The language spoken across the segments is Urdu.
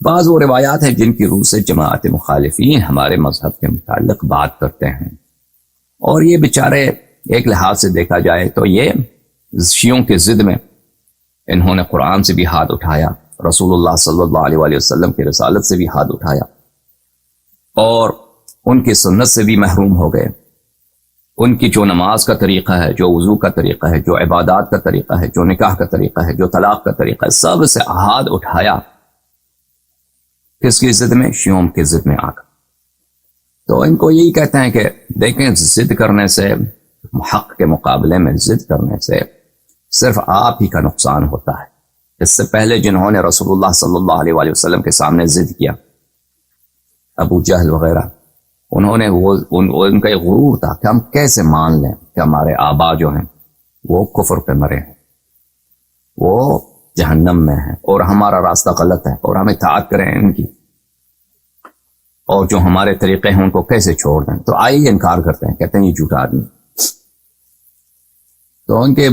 بعض وہ روایات ہیں جن کی روح سے جماعت مخالفین ہمارے مذہب کے متعلق بات کرتے ہیں، اور یہ بیچارے ایک لحاظ سے دیکھا جائے تو یہ شیعوں کے ضد میں انہوں نے قرآن سے بھی ہاتھ اٹھایا، رسول اللہ صلی اللہ علیہ وآلہ وسلم کی رسالت سے بھی ہاتھ اٹھایا، اور ان کی سنت سے بھی محروم ہو گئے۔ ان کی جو نماز کا طریقہ ہے، جو وضو کا طریقہ ہے، جو عبادات کا طریقہ ہے، جو نکاح کا طریقہ ہے، جو طلاق کا طریقہ ہے، سب سے ہاتھ اٹھایا۔ کس کی ضد میں؟ شیعوں کی ضد میں آ کر۔ تو ان کو یہی کہتے ہیں کہ دیکھیں، ضد کرنے سے، حق کے مقابلے میں ضد کرنے سے صرف آپ ہی کا نقصان ہوتا ہے۔ اس سے پہلے جنہوں نے رسول اللہ صلی اللہ علیہ وآلہ وسلم کے سامنے ضد کیا، ابو جہل وغیرہ، انہوں نے ان کا ایک غرور تھا کہ ہم کیسے مان لیں کہ ہمارے آبا جو ہیں وہ کفر پہ مرے ہیں، وہ جہنم میں ہیں، اور ہمارا راستہ غلط ہے، اور ہم اطاعت کریں ان کی، اور جو ہمارے طریقے ہیں ان کو کیسے چھوڑ دیں؟ تو آئیے انکار کرتے ہیں، کہتے ہیں یہ جھوٹا آدمی۔ تو ان کے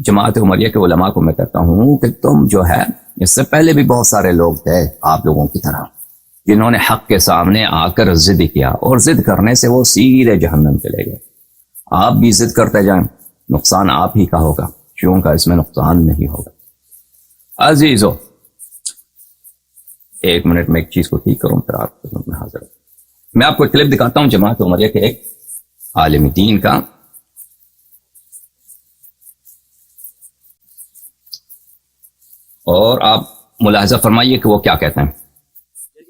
جماعت عمریہ کے علماء کو میں کہتا ہوں کہ تم جو ہے، اس سے پہلے بھی بہت سارے لوگ تھے آپ لوگوں کی طرح جنہوں نے حق کے سامنے آ کر ضد کیا، اور ضد کرنے سے وہ سیدھے جہنم چلے گئے۔ آپ بھی ضد کرتے جائیں، نقصان آپ ہی کا ہوگا، شیعوں کا اس میں نقصان نہیں ہوگا۔ عزیزو، ایک منٹ میں ایک چیز کو ٹھیک کروں پھر آپ خدمت میں حاضر ہوں۔ میں آپ کو کلپ دکھاتا ہوں جماعت عمریہ کے ایک عالم دین کا، اور آپ ملاحظہ فرمائیے کہ وہ کیا کہتے ہیں۔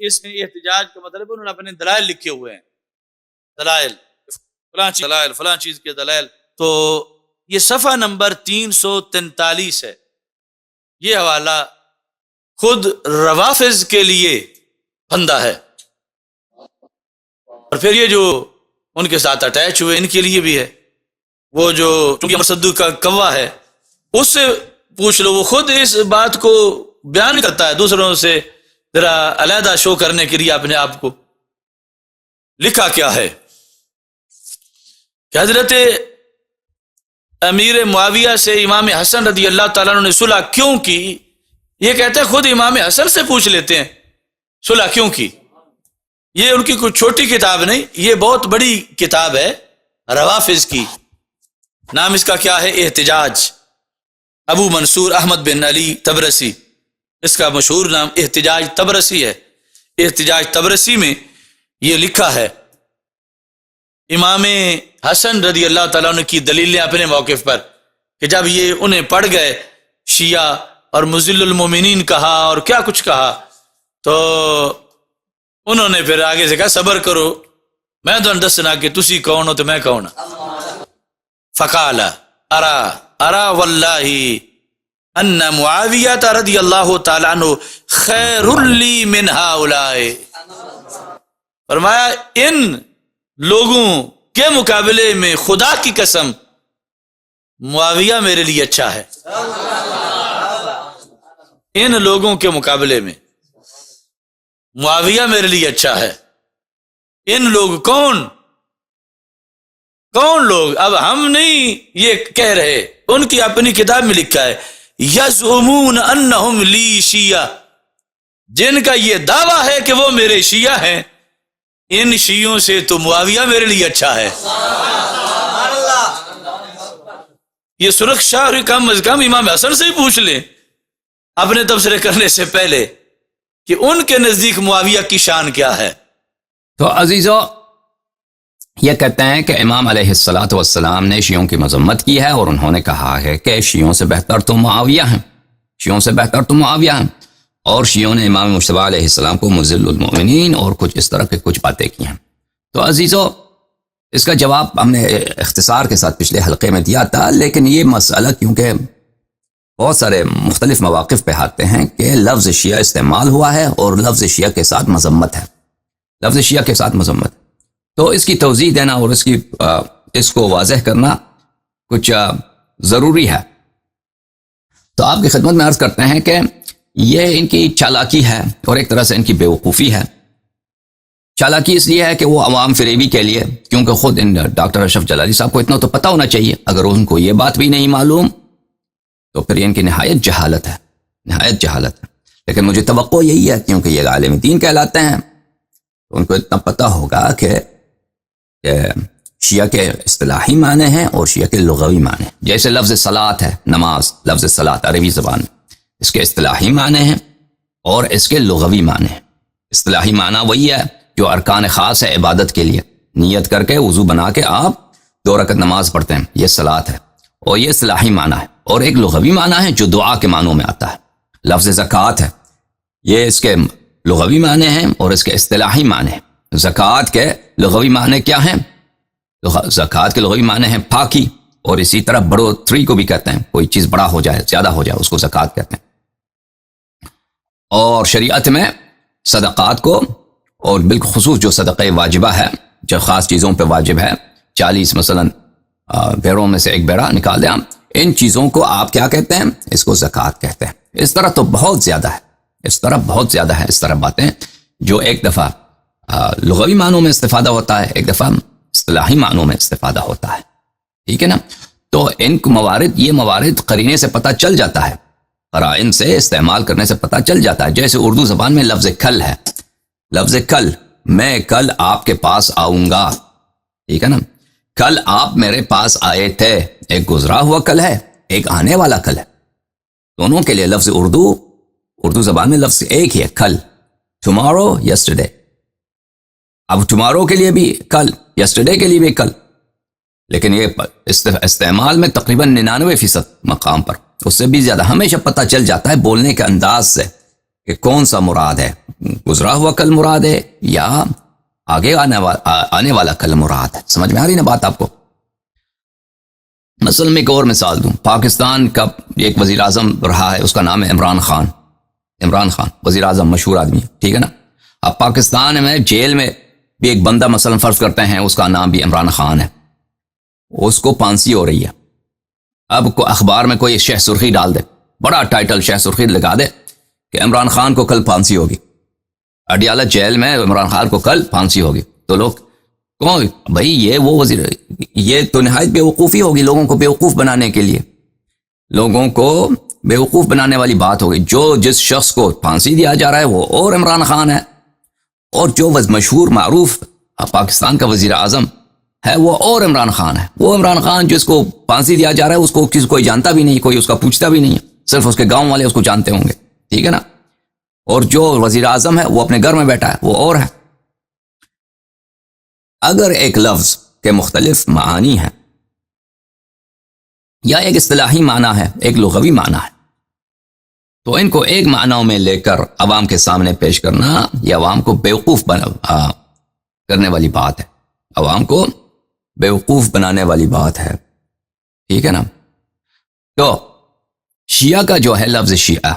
اس میں احتجاج کا مطلب انہوں نے اپنے دلائل لکھے ہوئے ہیں، دلائل فلاں چیز کے دلائل۔ تو یہ صفحہ نمبر 343 ہے، یہ حوالہ خود روافض کے لیے بندہ ہے، اور پھر یہ جو ان کے ساتھ اٹیچ ہوئے ان کے لیے بھی ہے۔ وہ جو چونکہ مرصدو کا کوا ہے، اس سے پوچھ لو، وہ خود اس بات کو بیان کرتا ہے دوسروں سے ذرا علیحدہ شو کرنے کے لیے اپنے آپ کو۔ لکھا کیا ہے کہ حضرت امیر معاویہ سے امام حسن رضی اللہ تعالیٰ عنہ نے صلح کیوں کی، یہ کہتے ہیں خود امام حسن سے پوچھ لیتے ہیں صلح کیوں کی۔ یہ ان کی کوئی چھوٹی کتاب نہیں، یہ بہت بڑی کتاب ہے روافض کی، نام اس کا کیا ہے؟ احتجاج، ابو منصور احمد بن علی تبرسی، اس کا مشہور نام احتجاج تبرسی ہے۔ احتجاج تبرسی میں یہ لکھا ہے، امام حسن رضی اللہ تعالیٰ عنہ کی دلیلیں اپنے موقف پر، کہ جب یہ انہیں پڑھ گئے شیعہ اور مذل المومنین کہا اور کیا کچھ کہا، تو انہوں نے پھر آگے سے کہا صبر کرو، میں تو دسنا کہ تسی کون ہو تو میں کون ہوں۔ فقال ارا واللہ ان معاویہ رضی اللہ تعالیٰ عنہ خیر لی من ہؤلاء، فرمایا ان لوگوں کے مقابلے میں خدا کی قسم معاویہ میرے لیے اچھا ہے۔ ان لوگوں کے مقابلے میں معاویہ میرے لیے اچھا ہے۔ ان لوگ کون لوگ؟ اب ہم نہیں یہ کہہ رہے، ان کی اپنی کتاب میں لکھا ہے یزعمون انہم لی شیعہ، جن کا یہ دعویٰ ہے کہ وہ میرے شیعہ ہیں، ان شیعوں سے تو معاویہ میرے لیے اچھا ہے۔ یہ سرخ شاہ کم از کم امام حسن سے ہی پوچھ لیں اپنے تبصرے کرنے سے پہلے کہ ان کے نزدیک معاویہ کی شان کیا ہے۔ تو عزیزو، یہ کہتے ہیں کہ امام علیہ الصلاۃ والسلام نے شیعوں کی مذمت کی ہے، اور انہوں نے کہا ہے کہ شیعوں سے بہتر تو معاویہ ہیں، شیعوں سے بہتر تو معاویہ ہیں، اور شیعوں نے امام مجتبی علیہ السلام کو مذل المؤمنین اور کچھ اس طرح کے کچھ باتیں کی ہیں۔ تو عزیزو، اس کا جواب ہم نے اختصار کے ساتھ پچھلے حلقے میں دیا تھا، لیکن یہ مسئلہ کیونکہ بہت سارے مختلف مواقف پہ آتے ہیں کہ لفظ شیعہ استعمال ہوا ہے اور لفظ شیعہ کے ساتھ مذمت ہے، لفظ شیعہ کے ساتھ مذمت، تو اس کی توضیح دینا اور اس کو واضح کرنا کچھ ضروری ہے۔ تو آپ کی خدمت میں عرض کرتے ہیں کہ یہ ان کی چالاکی ہے اور ایک طرح سے ان کی بیوقوفی ہے۔ چالاکی اس لیے ہے کہ وہ عوام فریبی کے لیے، کیونکہ خود ان ڈاکٹر اشرف جلالی صاحب کو اتنا تو پتہ ہونا چاہیے، اگر ان کو یہ بات بھی نہیں معلوم تو پھر ان کی نہایت جہالت ہے، نہایت جہالت ہے۔ لیکن مجھے توقع یہی ہے کیونکہ یہ عالم دین کہلاتے ہیں، تو ان کو اتنا پتہ ہوگا کہ شیعہ کے اصطلاحی معنی ہیں اور شیعہ کے لغوی معنی ہیں۔ جیسے لفظ صلاۃ ہے، نماز، لفظ صلاۃ عربی زبان میں، اس کے اصطلاحی معنی ہیں اور اس کے لغوی معنی ہیں۔ اصطلاحی معنی وہی ہے جو ارکان خاص ہے عبادت کے لیے، نیت کر کے وضو بنا کے آپ 2 رکعت نماز پڑھتے ہیں، یہ صلاۃ ہے، اور یہ اصطلاحی معنی ہے۔ اور ایک لغوی معنی ہے جو دعا کے معنوں میں آتا ہے، لفظ زکوٰۃ ہے، یہ اس کے لغوی معنی ہیں اور اس کے اصطلاحی معنی ہیں۔ زکوٰۃ کے لغوی معنی کیا ہیں؟ زکوٰۃ کے لغوی معنی ہیں پاکی، اور اسی طرح بڑھوتری کو بھی کہتے ہیں، کوئی چیز بڑا ہو جائے، زیادہ ہو جائے، اس کو زکوٰۃ کہتے ہیں۔ اور شریعت میں صدقات کو، اور بالخصوص جو صدقہ واجبہ ہے، جو خاص چیزوں پہ واجب ہے، 40 مثلا بیڑوں میں سے ایک بیڑا نکال دیں، ان چیزوں کو آپ کیا کہتے ہیں؟ اس کو زکوٰۃ کہتے ہیں۔ اس طرح تو بہت زیادہ ہے، اس طرح باتیں جو ایک دفعہ لغوی معنوں میں استفادہ ہوتا ہے، ایک دفعہ اصطلاحی معنوں میں استفادہ ہوتا ہے، ٹھیک ہے نا؟ تو ان یہ موارد قرینے سے پتہ چل جاتا ہے، قرائن سے استعمال کرنے سے پتہ چل جاتا ہے۔ جیسے اردو زبان میں لفظ کل ہے، لفظ کل، میں کل آپ کے پاس آؤں گا، ٹھیک ہے نا؟ کل آپ میرے پاس آئے تھے، ایک گزرا ہوا کل ہے، ایک آنے والا کل ہے، دونوں کے لیے لفظ اردو زبان میں لفظ ایک ہی ہے، کل، ٹمارو، یسٹرڈے۔ اب ٹمارو کے لیے بھی کل، یسٹرڈے کے لیے بھی کل، لیکن یہ استعمال میں تقریباً 99% مقام پر، اس سے بھی زیادہ ہمیشہ پتہ چل جاتا ہے بولنے کے انداز سے کہ کون سا مراد ہے، گزرا ہوا کل مراد ہے یا آگے آنے والا کل مراد ہے۔ سمجھ میں آ رہی نا بات آپ کو؟ مثلا میں ایک اور مثال دوں، پاکستان کا ایک وزیر اعظم رہا ہے، اس کا نام ہے عمران خان وزیر اعظم، مشہور آدمی ہے، ٹھیک ہے نا؟ اب پاکستان میں جیل میں بھی ایک بندہ مثلا فرض کرتے ہیں اس کا نام بھی عمران خان ہے، اس کو پھانسی ہو رہی ہے۔ اب اخبار میں کوئی شہ سرخی ڈال دے، بڑا ٹائٹل شہ سرخی لگا دے کہ عمران خان کو کل پھانسی ہوگی، اڈیالہ جیل میں عمران خان کو کل پھانسی ہوگی، تو لوگ کون بھائی، یہ وہ وزیر، یہ تو نہایت بیوقوفی ہوگی، لوگوں کو بیوقوف بنانے کے لیے، لوگوں کو بیوقوف بنانے والی بات ہوگی۔ جس شخص کو پھانسی دیا جا رہا ہے وہ اور عمران خان ہے، اور جو مشہور معروف پاکستان کا وزیر اعظم ہے وہ اور عمران خان ہے۔ وہ عمران خان جس کو پھانسی دیا جا رہا ہے اس کو کوئی جانتا بھی نہیں، کوئی اس کا پوچھتا بھی نہیں ہے، صرف اس کے گاؤں والے اس کو جانتے ہوں گے، ٹھیک ہے نا؟ اور جو وزیر اعظم ہے وہ اپنے گھر میں بیٹھا ہے، وہ اور ہے۔ اگر ایک لفظ کے مختلف معانی ہیں، یا ایک اصطلاحی معنی ہے، ایک لغوی معنی ہے، تو ان کو ایک معنوں میں لے کر عوام کے سامنے پیش کرنا یہ عوام کو بیوقوف کرنے والی بات ہے، عوام کو بیوقوف بنانے والی بات ہے، ٹھیک ہے نا؟ تو شیعہ کا جو ہے لفظ شیعہ،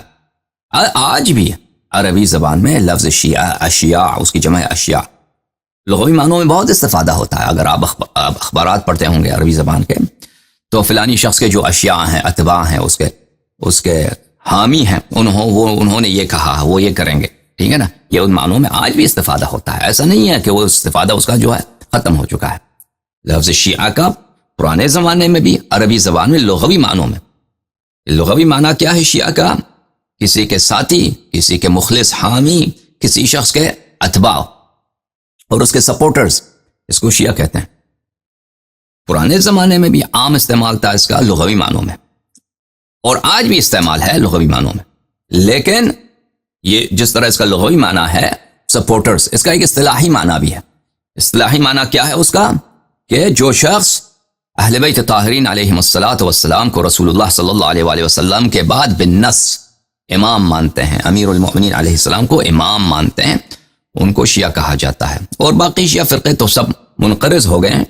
آج بھی عربی زبان میں لفظ شیعہ، اشیاء، اس کی جمع اشیاء، لغوی معنوں میں بہت استفادہ ہوتا ہے۔ اگر آپ اخبارات پڑھتے ہوں گے عربی زبان کے، تو فلانی شخص کے جو اشیاء ہیں، اتباع ہیں، اس کے حامی ہیں، انہوں نے یہ کہا، وہ یہ کریں گے، ٹھیک ہے نا؟ یہ ان معنوں میں آج بھی استفادہ ہوتا ہے، ایسا نہیں ہے کہ وہ استفادہ اس کا جو ہے ختم ہو چکا ہے۔ لفظ شیعہ کا پرانے زمانے میں بھی عربی زبان میں لغوی معنوں میں، لغوی معنی کیا ہے شیعہ کا؟ کسی کے ساتھی، کسی کے مخلص حامی، کسی شخص کے اتباع اور اس کے سپورٹرز، اس کو شیعہ کہتے ہیں۔ پرانے زمانے میں بھی عام استعمال تھا اس کا لغوی معنوں میں، اور آج بھی استعمال ہے لغوی معنوں میں، لیکن یہ جس طرح اس کا لغوی معنی ہے سپورٹرز، اس کا ایک اصطلاحی معنی بھی ہے۔ اصطلاحی معنی کیا ہے اس کا؟ کہ جو شخص اہل بیت طاہرین علیہم الصلاۃ والسلام کو رسول اللہ صلی اللہ علیہ وآلہ وسلم کے بعد بالنص امام مانتے ہیں، امیر المؤمنین علیہ السلام کو امام مانتے ہیں، ان کو شیعہ کہا جاتا ہے۔ اور باقی شیعہ فرقے تو سب منقرض ہو گئے ہیں،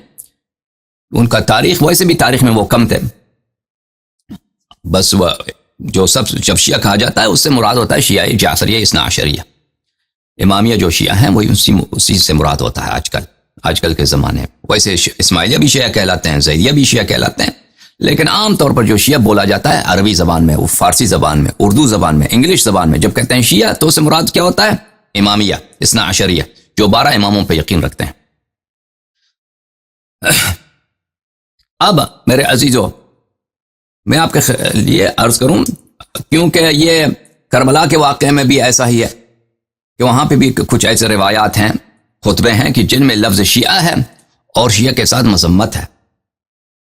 ان کا تاریخ، ویسے بھی تاریخ میں وہ کم تھے، بس وہ جو سب جب شیعہ کہا جاتا ہے اس سے مراد ہوتا ہے شیعہ جعفریہ اثنا عشریہ، امامیہ جو شیعہ ہیں وہ اسی سے مراد ہوتا ہے آج کل کے زمانے میں۔ ویسے اسماعیلیہ بھی شیعہ کہلاتے ہیں، زیدیہ بھی شیعہ کہلاتے ہیں، لیکن عام طور پر جو شیعہ بولا جاتا ہے عربی زبان میں، وہ فارسی زبان میں، اردو زبان میں، انگلش زبان میں، جب کہتے ہیں شیعہ تو اس سے مراد کیا ہوتا ہے؟ امامیہ اثنا عشریہ، جو 12 اماموں پہ یقین رکھتے ہیں۔ اب میرے عزیزو، میں آپ کے لیے عرض کروں، کیونکہ یہ کربلا کے واقعے میں بھی ایسا ہی ہے کہ وہاں پہ بھی کچھ ایسے روایات ہیں، خطبے ہیں کہ جن میں لفظ شیعہ ہے اور شیعہ کے ساتھ مذمت ہے.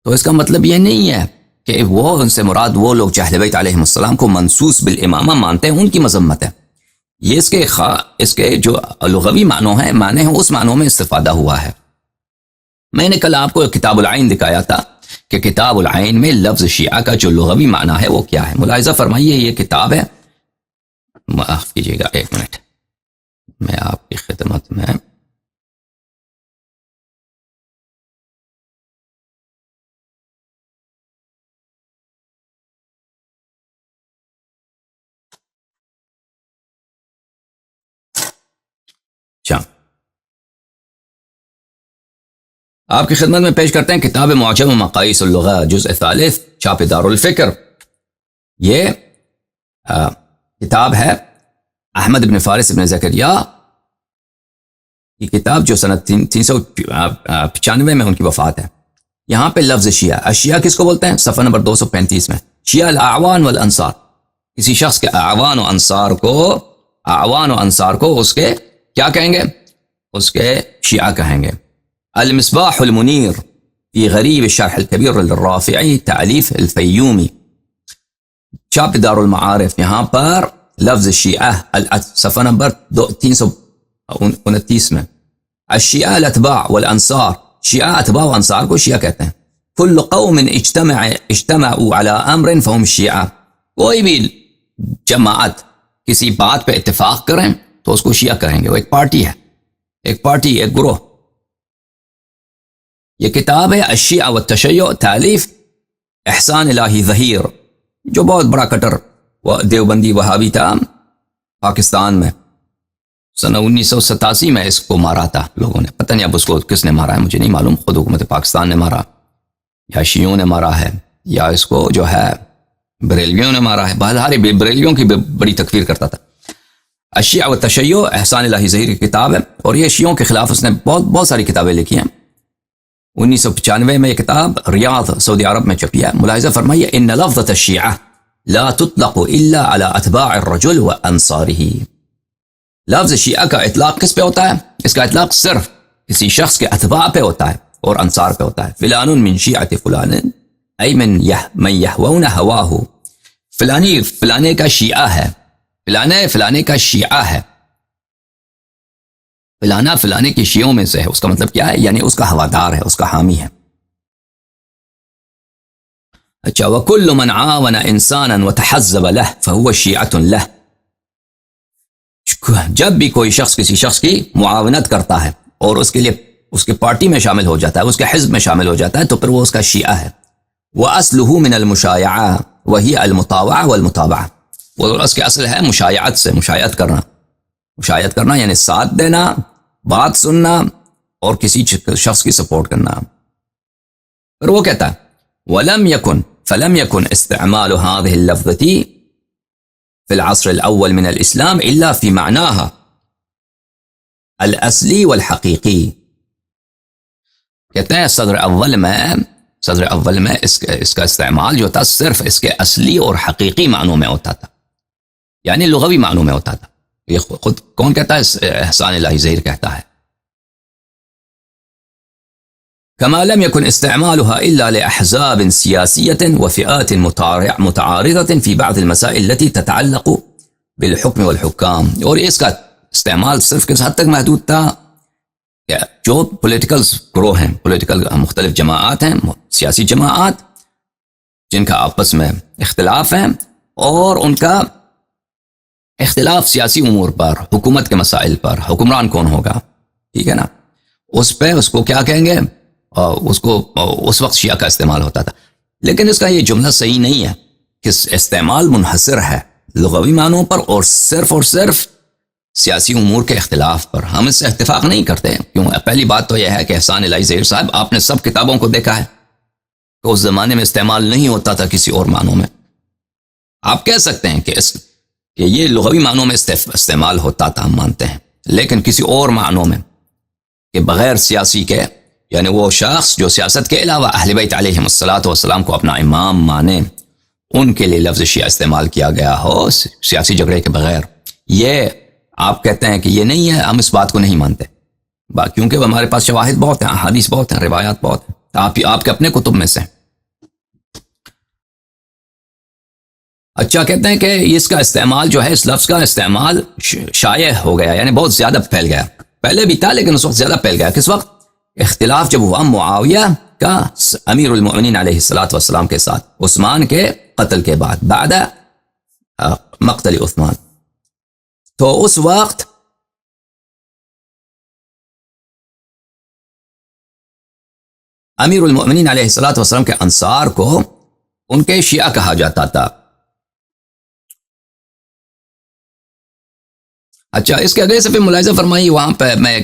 تو اس کا مطلب یہ نہیں ہے کہ وہ ان سے مراد وہ لوگ جو اہل بیت علیہ السلام کو منصوص بالامامہ مانتے ہیں ان کی مذمت ہے. یہ اس کے جو لغوی معنی ہیں اس معنوں میں استفادہ ہوا ہے. میں نے کل آپ کو کتاب العین دکھایا تھا کہ کتاب العین میں لفظ شیعہ کا جو لغوی معنی ہے وہ کیا ہے. ملاحظہ فرمائیے، یہ کتاب ہے، معاف کیجیے گا ایک منٹ، میں آپ کی خدمت میں آپ کی خدمت میں پیش کرتے ہیں کتاب معجم مقاییس اللغہ جزء ثالث، چھاپ دار الفکر. یہ کتاب ہے احمد بن فارس بن زکریا کی کتاب، جو سنت 395 میں ان کی وفات ہے. یہاں پہ لفظ شیعہ، اشیاء کس کو بولتے ہیں؟ صفحہ نمبر 235 میں، شیعہ الاعوان والانصار، کسی شخص کے اعوان و انصار کو اس کے کیا کہیں گے؟ اس کے شیعہ کہیں گے. المصباح المنیر فی غریب الشرح الکبیر للرافعی تعلیف الفیومی، چھاپ دار المعارف. یہاں پر لفظ شیعہ صفحہ نمبر 329 میں، الشیعہ الاتباع والانصار، شیعہ اتباع و انصار کو شیعہ کہتے ہیں. کل قوم اجتمعوا على امر فهم شیعہ، کوئی بھی جماعت کسی بات پہ اتفاق کریں تو اس کو شیعہ کہیں گے. وہ ایک پارٹی ہے، ایک گروہ. یہ کتاب ہے الشیعہ والتشیع، تالیف احسان الہی ظہیر، جو بہت بڑا کٹر دیوبندی وہابی تھا پاکستان میں. سنہ 1987 میں اس کو مارا تھا لوگوں نے. پتہ نہیں اب اس کو کس نے مارا ہے، مجھے نہیں معلوم، خود حکومت پاکستان نے مارا یا شیعوں نے مارا ہے یا اس کو جو ہے بریلویوں نے مارا ہے. بہرحال بریلویوں کی بڑی تکفیر کرتا تھا. الشیعہ والتشیع احسان الہی ظہیر کی کتاب ہے، اور یہ شیعوں کے خلاف اس نے بہت ساری کتابیں لکھی ہیں. 1995 میں یہ کتاب ریاض سعودی عرب میں چھپی ہے. ملاحظہ فرمائیے، ان لفظة الشیعہ لا تطلق الا على اتباع الرجل وانصاره. لفظ شیعہ کا اطلاق کس پہ ہوتا ہے؟ اس کا اطلاق صرف کسی شخص کے اتباع پہ ہوتا ہے اور انصار پہ ہوتا ہے. فلان من شیعۃ فلان ای من یہوون ہواہ، فلانے کا شیعہ ہے، فلانے کا شیعہ ہے، فلانے کے شیعوں میں سے ہے. اس کا مطلب کیا ہے؟ یعنی اس کا ہوادار ہے، اس کا حامی ہے. اچھا، وَكُلُّ مَنْ عَاوَنَ إِنسَانًا وَتَحَزَّبَ لَهُ فَهُوَ شِيعَةٌ لَهُ. جب بھی کوئی شخص کسی شخص کی معاونت کرتا ہے اور اس کے لیے اس کے پارٹی میں شامل ہو جاتا ہے، اس کے حزب میں شامل ہو جاتا ہے، تو پھر وہ اس کا شیعہ ہے. وَأَصْلُهُ مِنَ الْمُشَايَعَةِ وَهِيَ الْمُطَاوَعَةُ وَالْمُتَابَعَةُ. وہ اس کے اصل ہے مشایعت سے، مشایعت کرنا یعنی ساتھ دینا، بات سننا اور کسی شخص کی سپورٹ کرنا. پھر وہ کہتا ہے فلم يكن استعمال هذه اللفظة في العصر الأول من الإسلام إلا في معناها الأصلي والحقيقي. کہتے ہیں صدر اول میں اس کا استعمال جو تھا صرف اس کے اصلی اور حقیقی معنوں میں ہوتا تھا، یعنی لغوی معنوں میں ہوتا تھا. یہ خود کون کہتا ہے؟ احسان الہی ظہیر کہتا ہے. كما لم يكن استعمالها إلا لأحزاب سياسية وفئات متعارضة في بعض المسائل التي تتعلق بالحكم والحكام. اور اس کا استعمال صرف کس حد تک محدود تھا کہ جو پولیٹیکل گروہ ہیں، پولیٹیکل مختلف جماعات ہیں، سیاسی جماعات جن کا آپس میں اختلاف ہے، اور ان کا اختلاف سیاسی امور پر، حکومت کے مسائل پر، حکمران کون ہوگا، ٹھیک ہے نا، اس پہ اس کو کیا کہیں گے، اس کو اس وقت شیعہ کا استعمال ہوتا تھا. لیکن اس کا یہ جملہ صحیح نہیں ہے کہ استعمال منحصر ہے لغوی معنوں پر اور صرف سیاسی امور کے اختلاف پر. ہم اس سے اتفاق نہیں کرتے. کیوں؟ پہلی بات تو یہ ہے کہ احسان الہی ظہیر صاحب، آپ نے سب کتابوں کو دیکھا ہے کہ اس زمانے میں استعمال نہیں ہوتا تھا کسی اور معنوں میں. آپ کہہ سکتے ہیں کہ یہ لغوی معنوں میں استعمال ہوتا تھا، ہم مانتے ہیں، لیکن کسی اور معنوں میں کہ بغیر سیاسی کے، یعنی وہ شخص جو سیاست کے علاوہ اہل بیت علیہم الصلوۃ والسلام کو اپنا امام مانے ان کے لیے لفظ شیعہ استعمال کیا گیا ہو سیاسی جھگڑے کے بغیر، یہ آپ کہتے ہیں کہ یہ نہیں ہے، ہم اس بات کو نہیں مانتے، کیونکہ ہمارے پاس شواہد بہت ہیں، حدیث بہت ہیں، روایات بہت ہیں، آپ کے اپنے کتب میں سے ہیں۔ اچھا، کہتے ہیں کہ اس کا استعمال جو ہے، اس لفظ کا استعمال شائع ہو گیا، یعنی بہت زیادہ پھیل گیا، پہلے بھی تھا لیکن اس وقت زیادہ پھیل گیا۔ کس وقت؟ اختلاف جب ہوا معاویہ کا امیر المؤمنین علیہ السلام کے ساتھ عثمان کے قتل کے بعد مقتل عثمان، تو اس وقت امیر المؤمنین علیہ السلام کے انصار کو ان کے شیعہ کہا جاتا تھا۔ اچھا، اس کے اگلے سے پھر ملاحظہ فرمائی، وہاں پہ میں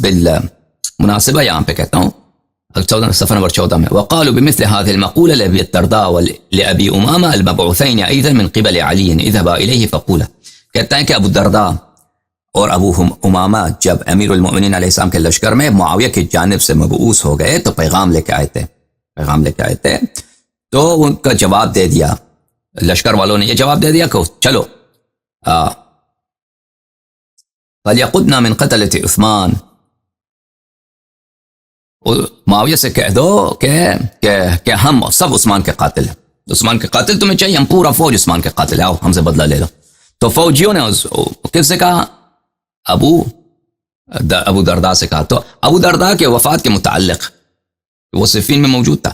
بالمناسبہ یہاں پہ کہتا ہوں صفحہ نمبر 14 میں، وقالوا بمثل هذه المقولة لأبي الدرداء ولأبي أمامة المبعوثين أيضا من قبل علي اذهبا إليه فقولا، کہتا ہے کہ ابو الدرداء اور ابو امامہ جب امیر المؤمنین علیہ السلام کے لشکر میں معاویہ کی جانب سے مبعوث ہو گئے تو پیغام لے کے آئے تھے، تو ان کا جواب دے دیا، لشکر والوں نے یہ جواب دے دیا کہ چلو فَلْيَقُدْنَا مِنْ قَتَلَةِ عثمان، معاویہ سے کہہ دو کہ ہم سب عثمان کے قاتل ہیں، عثمان کے قاتل تمہیں چاہیے، ہم پورا فوج عثمان کے قاتل، آؤ ہم سے بدلہ لے لو۔ تو فوجیوں نے کس سے کہا؟ ابو درداء سے کہا۔ تو ابو درداء کے وفات کے متعلق وہ صفین میں موجود تھا،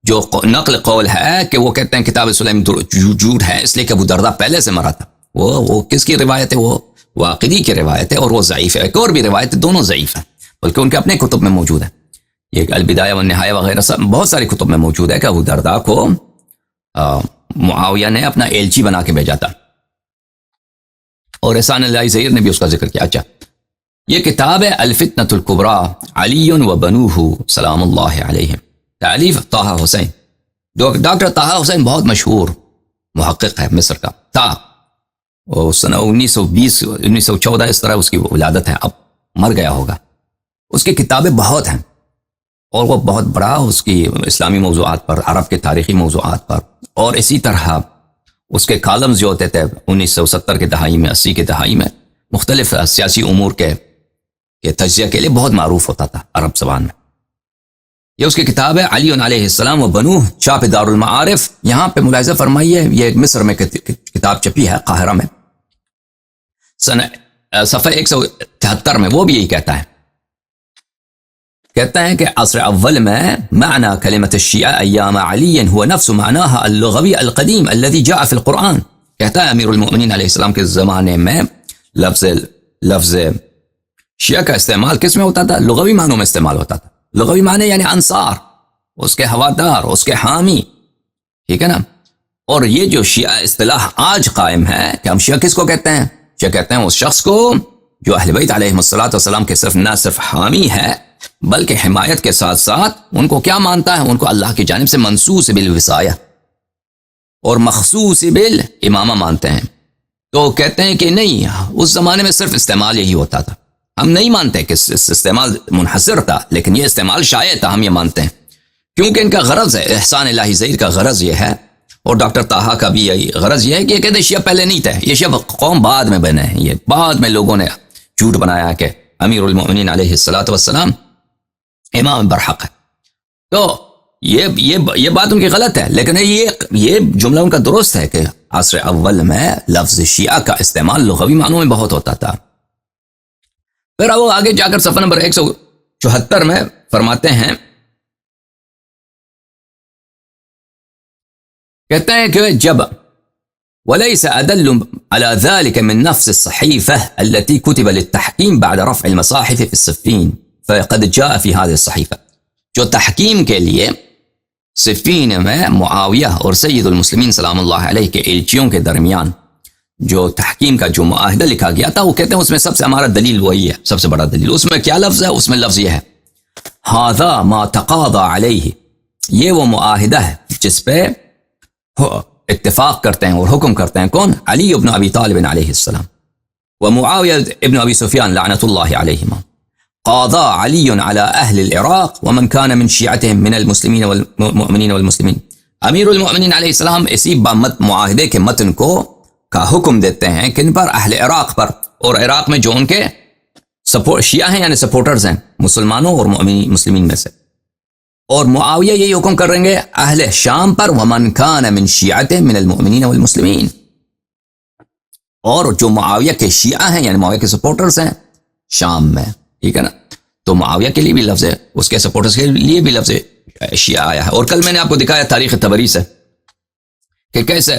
جو نقل قول ہے کہ وہ کہتے ہیں کتاب سلیم جھوٹ ہے، اس لیے کہ ابو درداء پہلے سے مرا تھا۔ وہ کس کی روایت ہے؟ وہ واقدی کی روایت ہے، اور وہ ضعیف ہے۔ ایک اور بھی روایت ہے، دونوں ضعیف ہیں، بلکہ ان کے اپنے کتب میں موجود ہے، یہ البدایہ والنہایہ وغیرہ سب بہت ساری کتب میں موجود ہے کہ ابو درداء کو معاویہ نے اپنا ایلچی بنا کے بھیجا تھا، اور احسان اللہ ظہیر نے بھی اس کا ذکر کیا۔ اچھا، یہ کتاب ہے الفتنۃ الکبریٰ علی و بنوہ سلام اللہ علیہم، تالیف طہ حسین۔ ڈاکٹر طہ حسین بہت مشہور محقق ہے مصر کا، تھا، اور سنہ 1920 1914 اس طرح اس کی ولادت ہے، اب مر گیا ہوگا۔ اس کی کتابیں بہت ہیں، اور وہ بہت بڑا اس کی اسلامی موضوعات پر، عرب کے تاریخی موضوعات پر، اور اسی طرح اس کے کالمز جو ہوتے تھے 1970 کے دہائی میں، 80 کے دہائی میں، مختلف سیاسی امور کے تجزیہ کے لیے بہت معروف ہوتا تھا عرب زبان میں۔ یہ اس کی کتاب ہے علی علیہ السلام و بنوہ، چھاپ دار المعارف۔ یہاں پہ ملاحظہ فرمائیے، یہ مصر میں کتاب چھپی ہے، قاہرہ میں، صفحہ 173 میں، وہ بھی یہی کہتا ہے کہ عصر اول میں معنی کلمت الشیعہ ایام علی هو نفس معناها اللغوی القدیم الذي جاء في القرآن۔ کہتا ہے امیر المؤمنین علیہ السلام کے زمانے میں لفظ شیعہ کا استعمال کس میں ہوتا تھا؟ لغوی معنوں میں استعمال ہوتا تھا۔ لغوی معنی یعنی انصار، اس کے ہوادار، اس کے حامی، ٹھیک ہے نا۔ اور یہ جو شیعہ اصطلاح آج قائم ہے کہ ہم شیعہ کس کو کہتے ہیں؟ شیعہ کہتے ہیں اس شخص کو جو اہل بیت علیہ السلام کے نہ صرف حامی ہے بلکہ حمایت کے ساتھ ساتھ ان کو کیا مانتا ہے؟ ان کو اللہ کی جانب سے منصوص بالوصایہ اور مخصوص بالامامہ مانتے ہیں۔ تو کہتے ہیں کہ نہیں، اس زمانے میں صرف استعمال یہی ہوتا تھا، ہم نہیں مانتے کہ استعمال منحصر تھا، لیکن یہ استعمال شائع تھا، ہم یہ مانتے ہیں، کیونکہ ان کا غرض ہے، احسان الہی ظہیر کا غرض یہ ہے، اور ڈاکٹر طہ کا بھی یہی غرض یہ ہے کہ یہ کہتے ہیں شیعہ پہلے نہیں تھے، یہ شیعہ قوم بعد میں بنے ہیں، یہ بعد میں لوگوں نے جھوٹ بنایا کہ امیر المؤمنین علیہ السلام امام برحق ہے۔ تو یہ بات ان کی غلط ہے، لیکن یہ جملہ ان کا درست ہے کہ عصر اول میں لفظ شیعہ کا استعمال لغوی معنوں میں بہت ہوتا تھا۔ پھر وہ آگے جا کر صفحہ نمبر 174 میں فرماتے ہیں، کہتے ہیں کہ جب وليس أدل على ذلك من نفس الصحيفة التي كتب للتحكيم بعد رفع المصاحف في الصفين فقد جاء في هذه الصحيفة، جو تحکیم کے لیے صفین میں معاویہ اور سید المسلمین سلام اللہ علیہ کے ایلچیوں کے درمیان جو تحکیم کا جو معاہدہ لکھا گیا تھا، وہ کہتے ہیں اس میں سب سے ہمارا دلیل وہی ہے، سب سے بڑا دلیل۔ اس میں کیا لفظ ہے؟ اس میں لفظ یہ ہے، هذا ما تقاضى عليه، یہ وہ معاہدہ ہے جس پہ اتفاق کرتے ہیں اور حکم کرتے ہیں کون؟ علی ابن ابی طالب علیہ السلام ومعاویہ ابن ابی سفیان لعنت اللہ علیہما۔ قاضى علي على أهل العراق ومن كان من شيعتهم من المسلمين والمؤمنين والمسلمين، امیر المؤمنین علیہ السلام اسی معاہدے کے متن کا حکم دیتے ہیں کن پر؟ اہل عراق پر، اور عراق میں جو ان کے شیعہ ہیں یعنی سپورٹرز ہیں مسلمانوں اور مسلمین میں سے، اور معاویہ یہی حکم کریں گے اہل شام پر، ومن کان من شیعته من المؤمنین والمسلمین، اور جو معاویہ کے شیعہ ہیں یعنی معاویہ کے سپورٹرز ہیں شام میں، ٹھیک ہے نا؟ تو معاویہ کے لیے بھی لفظ ہے، اس کے سپورٹرز کے لیے بھی لفظ شیعہ آیا ہے۔ اور کل میں نے آپ کو دکھایا تاریخ طبری سے کہ کیسے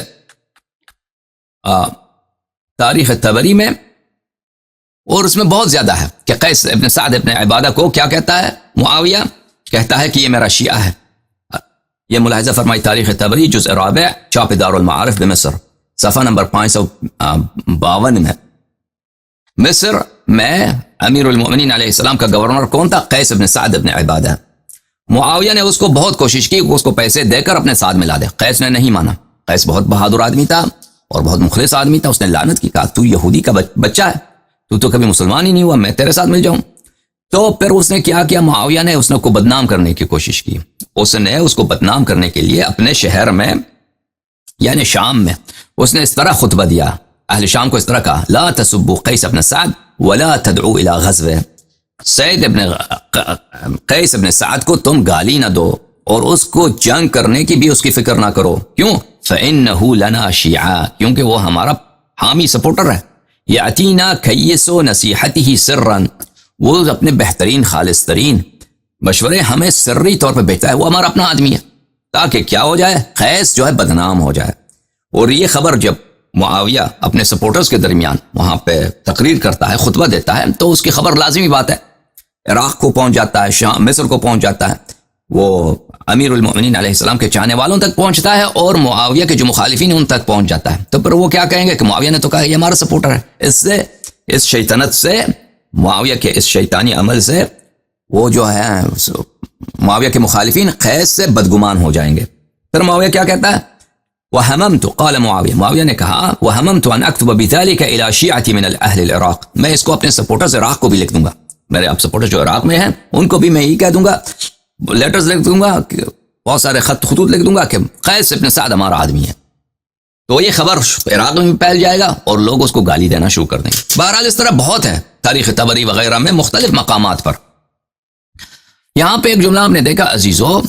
تاریخ طبری میں، اور اس میں بہت زیادہ ہے کہ قیس ابن سعد ابن عبادہ کو کیا کہتا ہے؟ معاویہ کہتا ہے کہ یہ میرا شیعہ ہے۔ یہ ملاحظہ فرمائی تاریخ طبری جزء رابع چاپ دار المعارف بمصر صفحہ نمبر 552 میں۔ مصر میں امیر المؤمنین علیہ السلام کا گورنر کون تھا؟ قیس ابن سعد ابن عبادہ۔ معاویہ نے اس کو بہت کوشش کی کہ اس کو پیسے دے کر اپنے ساتھ ملا دے، قیس نے نہیں مانا۔ قیس بہت بہادر آدمی تھا اور بہت مخلص آدمی تھا، اس نے لعنت کی، کہا تو یہودی کا بچہ ہے، تو کبھی مسلمان ہی نہیں ہوا، میں تیرے ساتھ مل جاؤں۔ تو پھر اس نے کیا معاویہ نے اس نے کو بدنام کرنے کی کوشش کی، اس نے اس کو بدنام کرنے کے لیے اپنے شہر میں یعنی شام میں اس نے اس طرح خطبہ دیا، اہل شام کو اس طرح کہا، لا تسبوا قیس ابن سعد ولا تدعوا الى غزوه، سعید ابن قیس ابن سعد کو تم گالی نہ دو اور اس کو جنگ کرنے کی بھی اس کی فکر نہ کرو، کیوں؟ فإنه لنا شیعہ، کیونکہ وہ ہمارا حامی سپورٹر ہے، یاتینا کیس نصیحته سرا، وہ اپنے بہترین خالص ترین مشورے ہمیں سری طور پہ بھیجتا ہے، وہ ہمارا اپنا آدمی ہے، تاکہ کیا ہو جائے؟ قیس جو ہے بدنام ہو جائے۔ اور یہ خبر جب معاویہ اپنے سپورٹرز کے درمیان وہاں پہ تقریر کرتا ہے، خطبہ دیتا ہے، تو اس کی خبر لازمی بات ہے عراق کو پہنچ جاتا ہے، شام مصر کو پہنچ جاتا ہے، وہ امیر المؤمنین علیہ السلام کے چاہنے والوں تک پہنچتا ہے، اور معاویہ کے جو مخالفین ہیں ان تک پہنچ جاتا ہے۔ تو پھر وہ کیا کہیں گے کہ معاویہ نے تو کہا یہ ہمارا سپورٹر ہے۔ اس شیطنت سے، معاویہ کے اس شیطانی عمل سے وہ جو ہے معاویہ کے مخالفین قیس سے بدگمان ہو جائیں گے۔ پھر معاویہ کیا کہتا ہے؟ وَهَمَمْتُ، قال معاویہ نے کہا، وَهَمَمْتُ أَنْ أَكْتُبَ بِذَلِكَ إِلَى شِيعَةِ مِنَ الْأَهْلِ الْعِرَاقِ، میں اس کو اپنے سپورٹرز عراق کو بھی لکھ دوں گا، میرے آپ سپورٹر جو عراق میں ہیں ان کو بھی میں یہی کہہ دوں گا، لیٹرز لکھ دوں گا، بہت سارے خطوط لکھ دوں گا کہ قیس ابن سعد ہمارا آدمی ہے۔ تو یہ خبر عراق میں بھی پھیل جائے گا اور لوگ اس کو گالی دینا شروع کر دیں گے۔ بہرحال اس طرح بہت ہے تاریخ طبری وغیرہ میں مختلف مقامات پر۔ یہاں پہ ایک جملہ ہم نے دیکھا عزیزو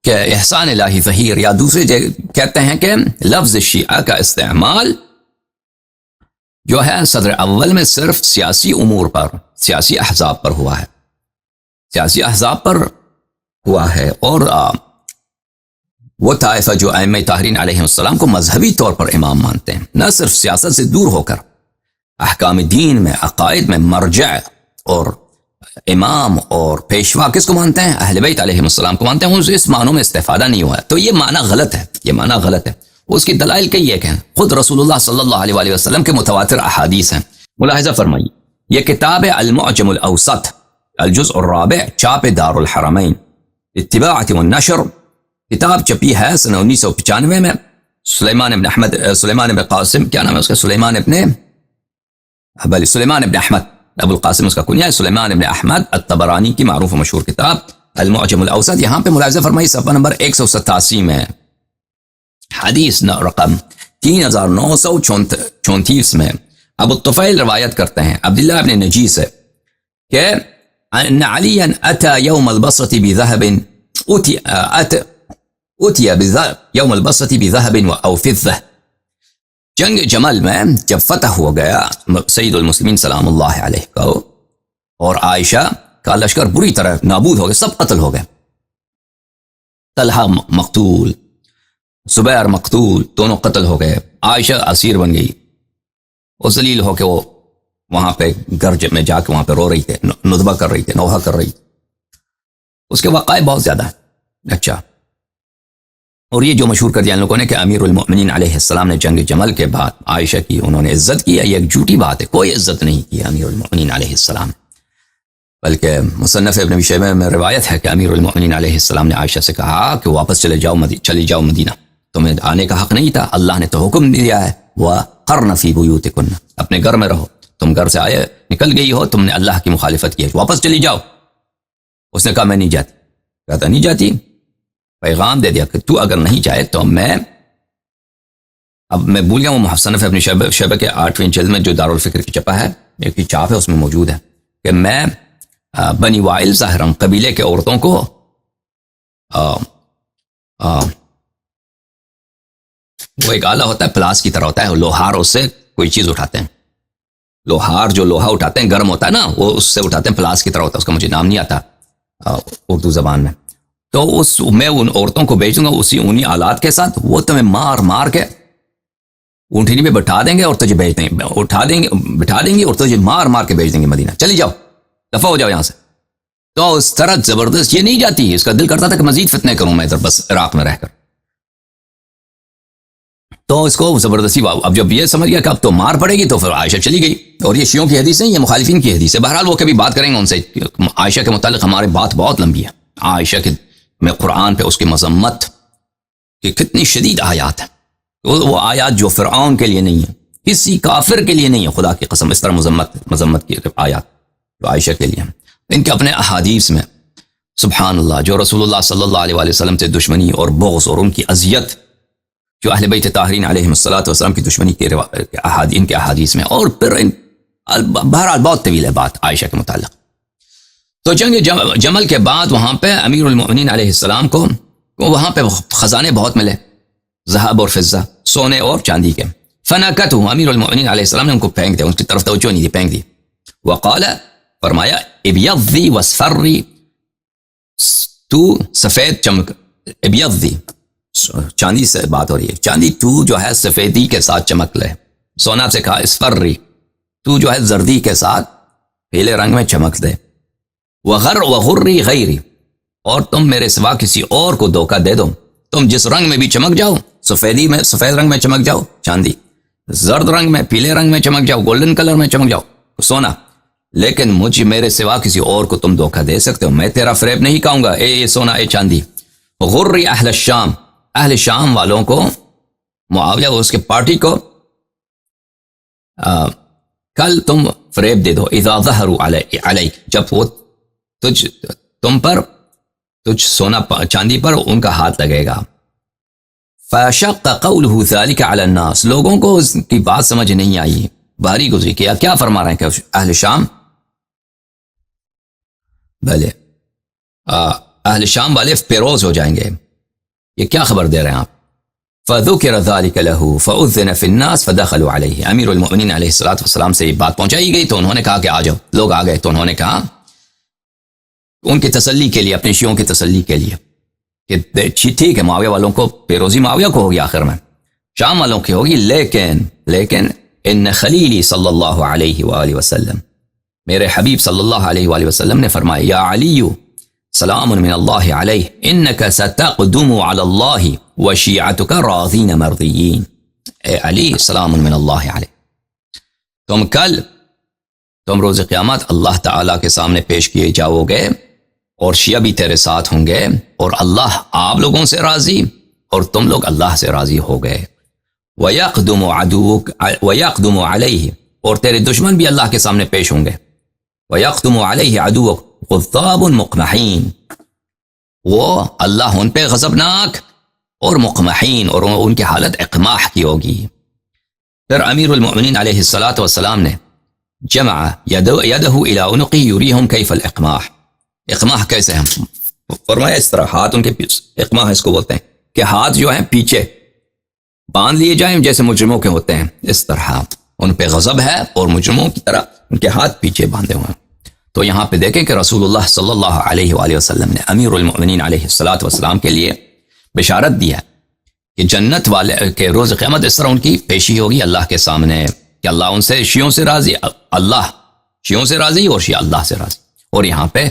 کہ احسان الہی ظہیر، یا دوسرے کہتے ہیں کہ لفظ شیعہ کا استعمال جو ہے صدر اول میں صرف سیاسی امور پر، سیاسی احزاب پر ہوا ہے، سیاسی احزاب پر ہوا ہے، اور وہ طائفہ جو ائمہ طاہرین علیہ السلام کو مذہبی طور پر امام مانتے ہیں، نہ صرف سیاست سے دور ہو کر احکام دین میں، عقائد میں مرجع اور امام اور پیشوا کس کو مانتے ہیں؟ اہل بیت علیہ السلام کو مانتے ہیں۔ اس معنوں میں استفادہ نہیں ہوا ہے، تو یہ معنی غلط ہے، یہ معنی غلط ہے۔ اس کی دلائل کئی ایک ہیں، خود رسول اللہ صلی اللہ علیہ وآلہ وسلم کے متواتر احادیث ہیں۔ ملاحظہ فرمائیے، یہ کتاب المعجم الاوسط الجزء الرابع چاپ دار الحرمین اتباعۃ والنشر، کتاب چھپی ہے سنہ 1995 میں، سلیمان ابن قاسم، کیا نام ہے اس کا؟ سلیمان ابن احمد، ابو القاسم اس کا کنیہ ہے، سلیمان ابن احمد الطبرانی کی معروف و مشہور کتاب المعجم الاوسط۔ یہاں پہ ملاحظہ فرمائی صفحہ نمبر 187 میں، حدیث رقم 3934 میں ابو الطفیل روایت کرتے ہیں عبداللہ ابن نجی سے کہ ان علیاً اتی یوم البصرة بذهب اتي یوم البصرة بذهب او فضة، جنگ جمل میں جب فتح ہو گیا سید المسلمین سلام اللہ علیہ کو، اور عائشہ کا لشکر بری طرح نابود ہو گئے، سب قتل ہو گئے، طلحہ مقتول، زبیر مقتول، دونوں قتل ہو گئے، عائشہ اسیر بن گئی، اور ذلیل ہو کے وہ وہاں پہ گرج میں جا کے وہاں پہ رو رہی تھی، ندبہ کر رہی تھی، نوحہ کر رہی تھی۔ اس کے وقائع بہت زیادہ ہیں۔ اچھا، اور یہ جو مشہور کر دیا ان لوگوں نے کہ امیر المؤمنین علیہ السلام نے جنگ جمل کے بعد عائشہ کی انہوں نے عزت کی، یہ ایک جھوٹی بات ہے، کوئی عزت نہیں کی امیر المؤمنین علیہ السلام، بلکہ مصنف ابن ابی شیبہ میں روایت ہے کہ امیر المؤمنین علیہ السلام نے عائشہ سے کہا کہ واپس چلی جاؤ مدینہ، تمہیں آنے کا حق نہیں تھا، اللہ نے تو حکم دیا ہے وَقَرْنَ فِي بُيُوتِكُنَّ، اپنے گھر میں رہو، تم گھر سے آئے نکل گئی ہو، تم نے اللہ کی مخالفت کی ہے، واپس چلی جاؤ۔ اس نے کہا میں نہیں جاتی، کہتا نہیں جاتی، پیغام دے دیا کہ تو اگر نہیں چاہے تو میں، اب میں بھول گیا وہ مصنف ابن شیبہ کے 8ویں جلد میں جو دارالفکر کی چھپا ہے، ایک کی چاپ ہے، اس میں موجود ہے کہ میں بنی وائل زہرم قبیلے کے عورتوں کو وہ ایک آلہ ہوتا ہے پلاس کی طرح ہوتا ہے، لوہار، اس سے کوئی چیز اٹھاتے ہیں، لوہار جو لوہا اٹھاتے ہیں گرم ہوتا ہے نا، وہ اس سے اٹھاتے ہیں، پلاس کی طرح ہوتا ہے، اس کا مجھے نام نہیں آتا اردو زبان میں، تو میں ان عورتوں کو بھیج دوں گا انہی آلات کے ساتھ، وہ تمہیں مار مار کے اونٹنی پہ بٹھا دیں گے اور تجھے بھیج دیں گے، بٹھا دیں گے اور تجھے مار مار کے بھیج دیں گے مدینہ، چلی جاؤ، دفع ہو جاؤ یہاں سے۔ تو اس طرح زبردست یہ نہیں جاتی، اس کا دل کرتا تھا کہ مزید فتنے کروں میں ادھر بس عراق میں رہ کر، تو اس کو زبردستی، اب جب یہ سمجھ گیا کہ اب تو مار پڑے گی تو پھر عائشہ چلی گئی، اور یہ شیعوں کی حدیث ہے، یہ مخالفین کی حدیث ہے، بہرحال وہ کبھی بات کریں گے ان سے، عائشہ کے متعلق ہماری بات بہت لمبی ہے، عائشہ کے میں قرآن پہ اس کی مذمت کہ کتنی شدید آیات ہیں، وہ آیات جو فرعون کے لیے نہیں ہے، کسی کافر کے لیے نہیں ہے، خدا کی قسم، اس طرح مذمت کی آیات جو عائشہ کے لیے ہیں، ان کے اپنے احادیث میں سبحان اللہ جو رسول اللہ صلی اللہ علیہ وآلہ وسلم سے دشمنی اور بغض اور ان کی اذیت، جو اہل بیت طاہرین علیہم الصلوۃ والسلام کی دشمنی کے ان کے احادیث میں، اور پھر بہرحال بہت طویل ہے بات عائشہ کے متعلق۔ تو جنگ جمل کے بعد وہاں پہ امیر المؤمنین علیہ السلام کو وہاں پہ خزانے بہت ملے، ذهب اور فضہ، سونے اور چاندی کے، فناکتہ، امیر المؤمنین علیہ السلام نے ان کو پھینک دیا، ان کی طرف توجہ نہیں دی، پھینک دی، وقال، فرمایا، ابیضی واسفری، تو سفید چمک، ابیضی چاندی سے بات ہو رہی ہے، چاندی تو جو ہے سفیدی کے ساتھ چمک لے، سونا سے کہا اسفری، تو جو ہے زردی کے ساتھ پیلے رنگ میں چمک دے، وغری غیری، اور تم میرے سوا کسی اور کو دھوکہ دے دو، تم جس رنگ میں بھی چمک جاؤ، سفیدی میں سفید رنگ میں چمک جاؤ چاندی، زرد رنگ میں پیلے رنگ میں چمک جاؤ، گولڈن کلر میں چمک جاؤ سونا، لیکن مجھے میرے سوا کسی اور کو تم دھوکہ دے سکتے ہو، میں تیرا فریب نہیں کہوں گا، اے سونا اے چاندی۔ غری اہل الشام، اہل شام والوں کو، معاویہ اس کے پارٹی کو کل تم فریب دے دو، اذا ظہروا علیک، جب وہ تم پر، تجھ سونا چاندی پر ان کا ہاتھ لگے گا، فشق قوله ذلك على الناس، لوگوں کو اس کی بات سمجھ نہیں آئی، بھاری گزری، کیا فرما رہے ہیں کہ اہل شام، بھلے اہل شام والے پیروز ہو جائیں گے، یہ کیا خبر دے رہے ہیں آپ؟ فذكر ذلك له فأذن في الناس فدخلوا عليه، امیر المؤمنین علیہ الصلوۃ والسلام سے یہ بات پہنچائی گئی تو انہوں نے کہا کہ آ جاؤ، لوگ آ گئے، تو انہوں نے کہا ان کی تسلی کے لیے، اپنے شیعوں کی تسلی کے لیے کہ ٹھیک ہے، معاویہ والوں کو پیروزی معاویہ کو ہوگی آخر میں، شام والوں کی ہوگی، لیکن ان خلیلی صلی اللہ علیہ وآلہ وسلم، میرے حبیب صلی اللہ علیہ وآلہ وسلم نے فرمایا، یا علی سلام من اللہ علیہ انک ستقدم علی اللہ وشیعتک راضین مرضیین، اے علی سلام من اللہ علیہ، تم روز قیامت اللہ تعالیٰ کے سامنے پیش کیے جاؤ گے، اور شیعہ بھی تیرے ساتھ ہوں گے، اور اللہ آپ لوگوں سے راضی اور تم لوگ اللہ سے راضی ہو گئے، وَيَقْدُمُ عَدُوُكَ وَيَقْدُمُ عَلَيْهِ، اور تیرے دشمن بھی اللہ کے سامنے پیش ہوں گے، وَيَقْدُمُ عَلَيْهِ عَدُوُكَ غُضَّابٌ مُقْمَحِينٌ، وہ اللہ ان پہ غضبناک اور مقمحین، اور ان کی حالت اقماح کی ہوگی۔ پھر امیر المؤمنین علیہ الصلاۃ والسلام نے جمع یدہ الی عنقہ یریہم کیف الاقماح، اقماح کیسے ہم فرمایا، اس طرح ہاتھ ان کے اقماح اس کو بولتے ہیں کہ ہاتھ جو ہیں پیچھے باندھ لیے جائیں جیسے مجرموں کے ہوتے ہیں، اس طرح ان پہ غضب ہے اور مجرموں کی طرح ان کے ہاتھ پیچھے باندھے ہوئے ہیں۔ تو یہاں پہ دیکھیں کہ رسول اللہ صلی اللہ علیہ وآلہ وسلم نے امیر المؤمنین علیہ الصلاۃ والسلام کے لیے بشارت دیا کہ جنت والے کے روز قیامت اس طرح ان کی پیشی ہوگی اللہ کے سامنے کہ اللہ ان سے شیعوں سے راضی، اللہ شیعوں سے راضی اور شیعہ اللہ سے راضی۔ اور یہاں پہ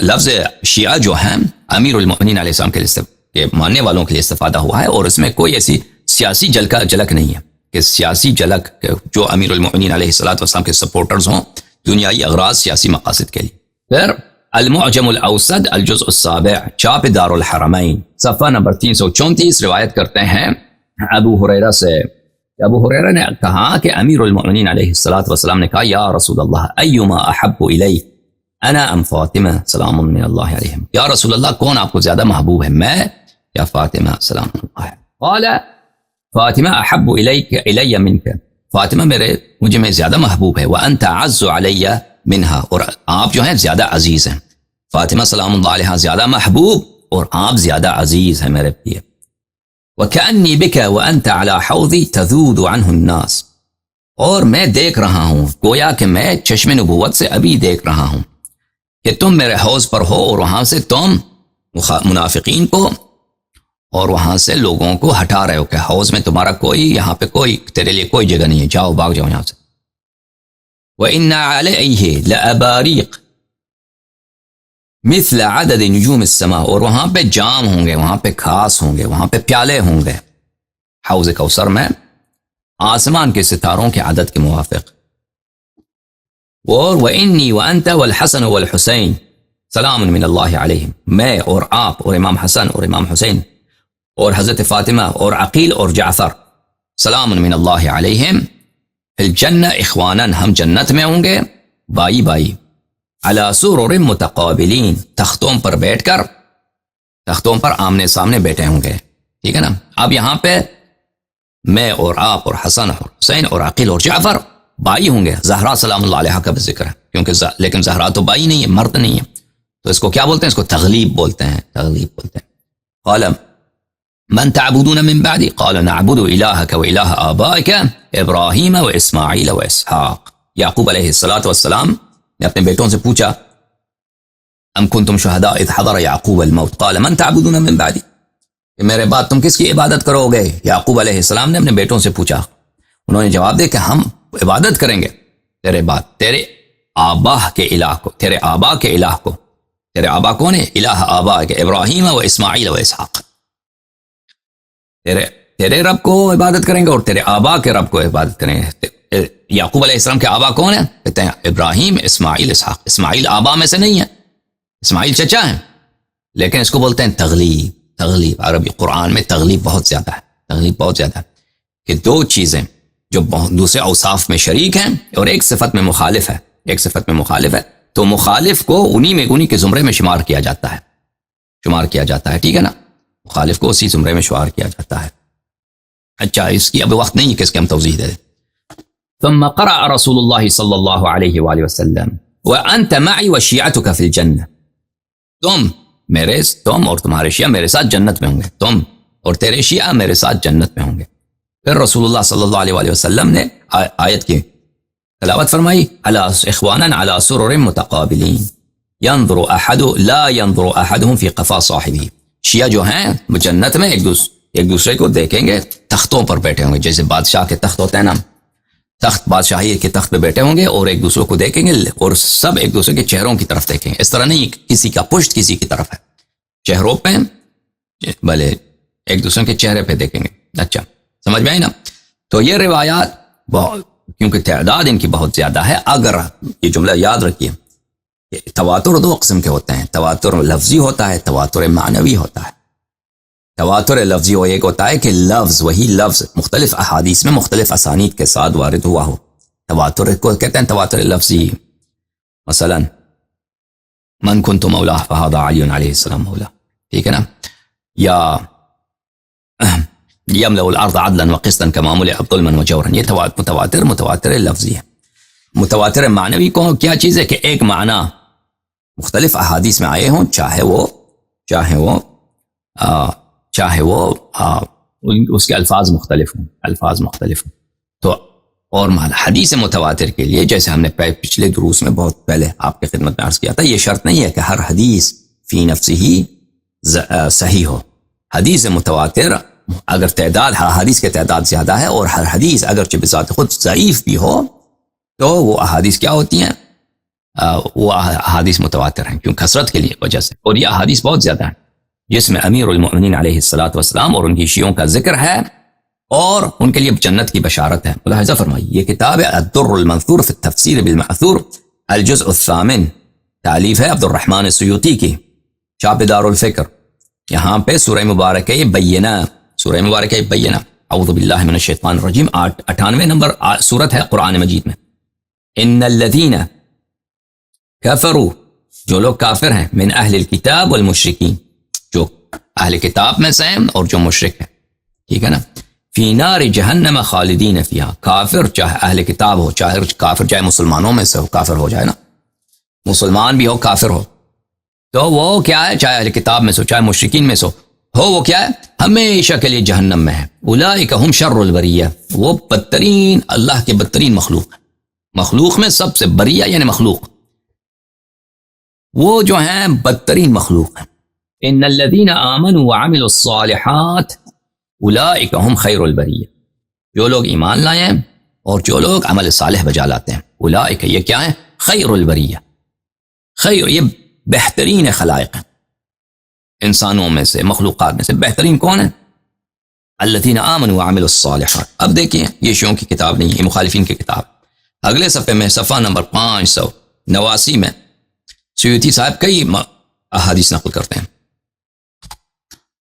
لفظ شیعہ جو ہیں امیر المؤمنین علیہ السلام کے ماننے والوں کے لیے استفادہ ہوا ہے، اور اس میں کوئی ایسی سیاسی جھلک نہیں ہے کہ سیاسی جھلک جو امیر المؤمنین علیہ الصلوۃ والسلام کے سپورٹرز ہوں دنیائی اغراض سیاسی مقاصد کے لیے۔ پھر المعجم الاوسط الجزء السابع، چاپ دار الحرمین، صفحہ نمبر 334، روایت کرتے ہیں ابو ہریرہ سے، ابو ہریرہ نے کہا کہ امیر المؤمنین علیہ الصلوۃ والسلام نے کہا، یا رسول اللہ ایما احب الی انا ام فاطمہ سلام من اللہ علیہم، یا رسول اللہ کون آپ کو زیادہ محبوب ہے، میں یا فاطمہ سلام اللہ علیہ؟ قال فاطمہ احب الی منک، فاطمہ مجھے میں زیادہ محبوب ہے، وانت اعز علی منہا، اور آپ جو ہیں زیادہ عزیز ہیں، فاطمہ سلام اللہ علیہ زیادہ محبوب اور آپ زیادہ عزیز ہیں میرے لیے۔ وَكَأَنِّي بِكَ وَأَنْتَ عَلَى حَوْضِ تَذُودُ عَنْهُ النَّاسِ، اور میں دیکھ رہا ہوں، گویا کہ میں چشم نبوت سے ابھی دیکھ رہا ہوں کہ تم میرے حوض پر ہو اور وہاں سے تم منافقین کو اور وہاں سے لوگوں کو ہٹا رہے ہو کہ حوض میں تمہارا کوئی، یہاں پہ کوئی تیرے لیے کوئی جگہ نہیں ہے، جاؤ بھاگ جاؤ یہاں سے۔ وَإِنَّ عَلَيْهِ لَأَبَارِيقَ مثل عدد نجوم السماء، اور وہاں پہ جام ہوں گے، وہاں پہ خاص ہوں گے، وہاں پہ پیالے ہوں گے حوض کوثر میں آسمان کے ستاروں کے عدد کے موافق۔ اور وَإِنِّي وَأَنْتَ وَالْحَسَنُ وَالْحُسَيْنُ سلام من اللہ علیہم، میں اور آپ اور امام حسن اور امام حسین اور حضرت فاطمہ اور عقیل اور جعفر سلام من اللہ علیہم فی الجنہ اخوانا، ہم جنت میں ہوں گے بائی بائی، علی سرر متقابلین، تختوں پر بیٹھ کر، تختوں پر آمنے سامنے بیٹھے ہوں گے، ٹھیک ہے نا۔ اب یہاں پہ میں اور آپ اور حسن اور حسین اور عقیل اور جعفر بائی ہوں گے، زہرا سلام اللہ علیہ کا بھی ذکر ہے، کیونکہ لیکن زہرا تو بائی نہیں ہے، مرد نہیں ہے، تو اس کو کیا بولتے ہیں؟ اس کو تغلیب بولتے ہیں، تغلیب بولتے ہیں۔ قال من تعبدون من بعدی، قال نعبد الہک و الہ آبائک ابراہیم و اسماعیل و اسحاق۔ یعقوب علیہ السلام نے اپنے بیٹوں سے پوچھا ام کنتم شہداء اذ حضر یعقوب الموت قال من تعبدون من بعدی، کہ میرے بعد تم کس کی عبادت کرو گے؟ یعقوب علیہ السلام نے اپنے بیٹوں سے پوچھا، انہوں نے جواب دیا کہ ہم عبادت کریں گے تیرے بعد تیرے آبا کے الہ کو، تیرے آبا کے الہ کو۔ تیرے آبا کون ہے؟ الہ آبا کے ابراہیم و اسماعیل و اسحاق، تیرے رب کو عبادت کریں گے اور تیرے آبا کے رب کو عبادت کریں گے۔ یعقوب علیہ السلام کے آبا کون ہیں؟ کہتے ہیں ابراہیم، اسماعیل، اسحاق۔ اسماعیل آبا میں سے نہیں ہے، اسماعیل چچا ہیں، لیکن اس کو بولتے ہیں تغلیب۔ تغلیب عربی قرآن میں تغلیب بہت زیادہ ہے، تغلیب بہت زیادہ ہے کہ دو چیزیں جو دوسرے اوصاف میں شریک ہیں اور ایک صفت میں مخالف ہے، ایک صفت میں مخالف ہے، تو مخالف کو انہی کے زمرے میں شمار کیا جاتا ہے، شمار کیا جاتا ہے، ٹھیک ہے نا، مخالف کو اسی زمرے میں شمار کیا جاتا ہے۔ اچھا، اس کی اب وقت نہیں ہے کہ اس کی ہم توضیح دے دیں۔ ثم قرأ رسول اللہ صلی اللہ علیہ وآلہ وسلم وانت معی وشیعتک فی الجنہ، تم اور تمہارے شیعہ میرے ساتھ جنت میں ہوں گے، تم اور تیرے شیعہ میرے ساتھ جنت میں ہوں گے۔ پھر رسول اللہ صلی اللہ علیہ وآلہ وسلم نے آیت کی تلاوت فرمائی، اخوانا علی سرر متقابلین لا ينظر احدهم فی قفا صاحبہ، شیعہ جو ہیں وہ جنت میں ایک دوسرے کو دیکھیں گے، تختوں پر بیٹھے ہوں گے، جیسے بادشاہ کے تخت ہوتے ہیں نا، تخت بادشاہی کے تخت پہ بیٹھے ہوں گے اور ایک دوسرے کو دیکھیں گے اور سب ایک دوسرے کے چہروں کی طرف دیکھیں گے، اس طرح نہیں کسی کا پشت کسی کی طرف ہے، چہروں پہ بھلے ایک دوسرے کے چہرے پہ دیکھیں گے۔ اچھا سمجھ میں آئی نا؟ تو یہ روایات کیونکہ تعداد ان کی بہت زیادہ ہے، اگر یہ جملہ یاد رکھیے، تواتر دو قسم کے ہوتے ہیں، تواتر لفظی ہوتا ہے، تواتر معنوی ہوتا ہے۔ تواتر لفظی وہ ایک ہوتا ہے کہ لفظ، وہی لفظ مختلف احادیث میں مختلف اسانید کے ساتھ وارد ہوا ہو، تواتر کو کہتے ہیں تواتر لفظی۔ مثلا من کنت مولا فہذا علی علیہ السلام مولا، ٹھیک ہے نا، یا یملأ الارض عدلا وقسطا کما ملئ ظلما وجورا، یہ متواتر لفظی ہے۔ متواتر معنوی کو کیا چیز ہے کہ ایک معنی مختلف احادیث میں آئے ہوں، چاہے وہ اس کے الفاظ مختلف ہوں، تو اور حدیث متواتر کے لیے جیسے ہم نے پچھلے دروس میں بہت پہلے آپ کی خدمت میں عرض کیا تھا، یہ شرط نہیں ہے کہ ہر حدیث فی نفسہ ہی صحیح ہو۔ حدیث متواتر اگر حدیث کے تعداد زیادہ ہے اور ہر حدیث اگرچہ بذات خود ضعیف بھی ہو تو وہ احادیث کیا ہوتی ہیں؟ وہ احادیث متواتر ہیں، کیوں؟ کثرت کے لیے وجہ سے، اور یہ احادیث بہت زیادہ ہیں جس میں امیر المؤمنین علیہ السلام اور ان کی شیعوں کا ذکر ہے اور ان کے لیے جنت کی بشارت ہے۔ ملاحظہ فرمائیے، یہ کتاب ہے الدر المنثور فی التفسیر بالمأثور، الجزء الثامن، تالیف ہے عبد الرحمن السیوطی کی، چاپ دار الفکر۔ یہاں پہ سورہ مبارکہ بینہ، اعوذ باللہ من الشیطان الرجیم، 98 نمبر سورت ہے قرآن مجید میں۔ ان الذین کفروا جو لوگ کافر ہیں من اہل الکتاب والمشرکین، جو اہل کتاب میں سے ہیں اور جو مشرک ہیں، ٹھیک ہے نا، فی نار جہنم خالدین فیہا، کافر چاہے اہل کتاب ہو، چاہے کافر چاہے مسلمانوں میں سے ہو، کافر ہو جائے نا، مسلمان بھی ہو کافر ہو، تو وہ کیا ہے، چاہے اہل کتاب میں سے چاہے مشرکین میں سے ہو، وہ کیا ہے، ہمیشہ کے لیے جہنم میں ہے۔ اولئک ہم شر البریہ، وہ بدترین، اللہ کے بدترین مخلوق، مخلوق میں سب سے بریہ یعنی مخلوق، وہ جو ہیں بدترین مخلوق ہیں۔ ان الذین آمنوا وعملوا الصالحات اولئک ہم خیر البریہ، جو لوگ ایمان لائے ہیں اور جو لوگ عمل صالح بجا لاتے ہیں، اولئک یہ کیا ہے، خیر البریہ، خیر یہ بہترین خلائق ہیں، انسانوں میں سے مخلوقات میں سے بہترین کون ہے، الذین آمنوا وعملوا الصالحات۔ اب دیکھیں یہ شیعوں کی کتاب نہیں، یہ مخالفین کی کتاب۔ اگلے صفحے میں صفحہ نمبر 589 میں سیوطی صاحب کئی احادیث نقل کرتے ہیں۔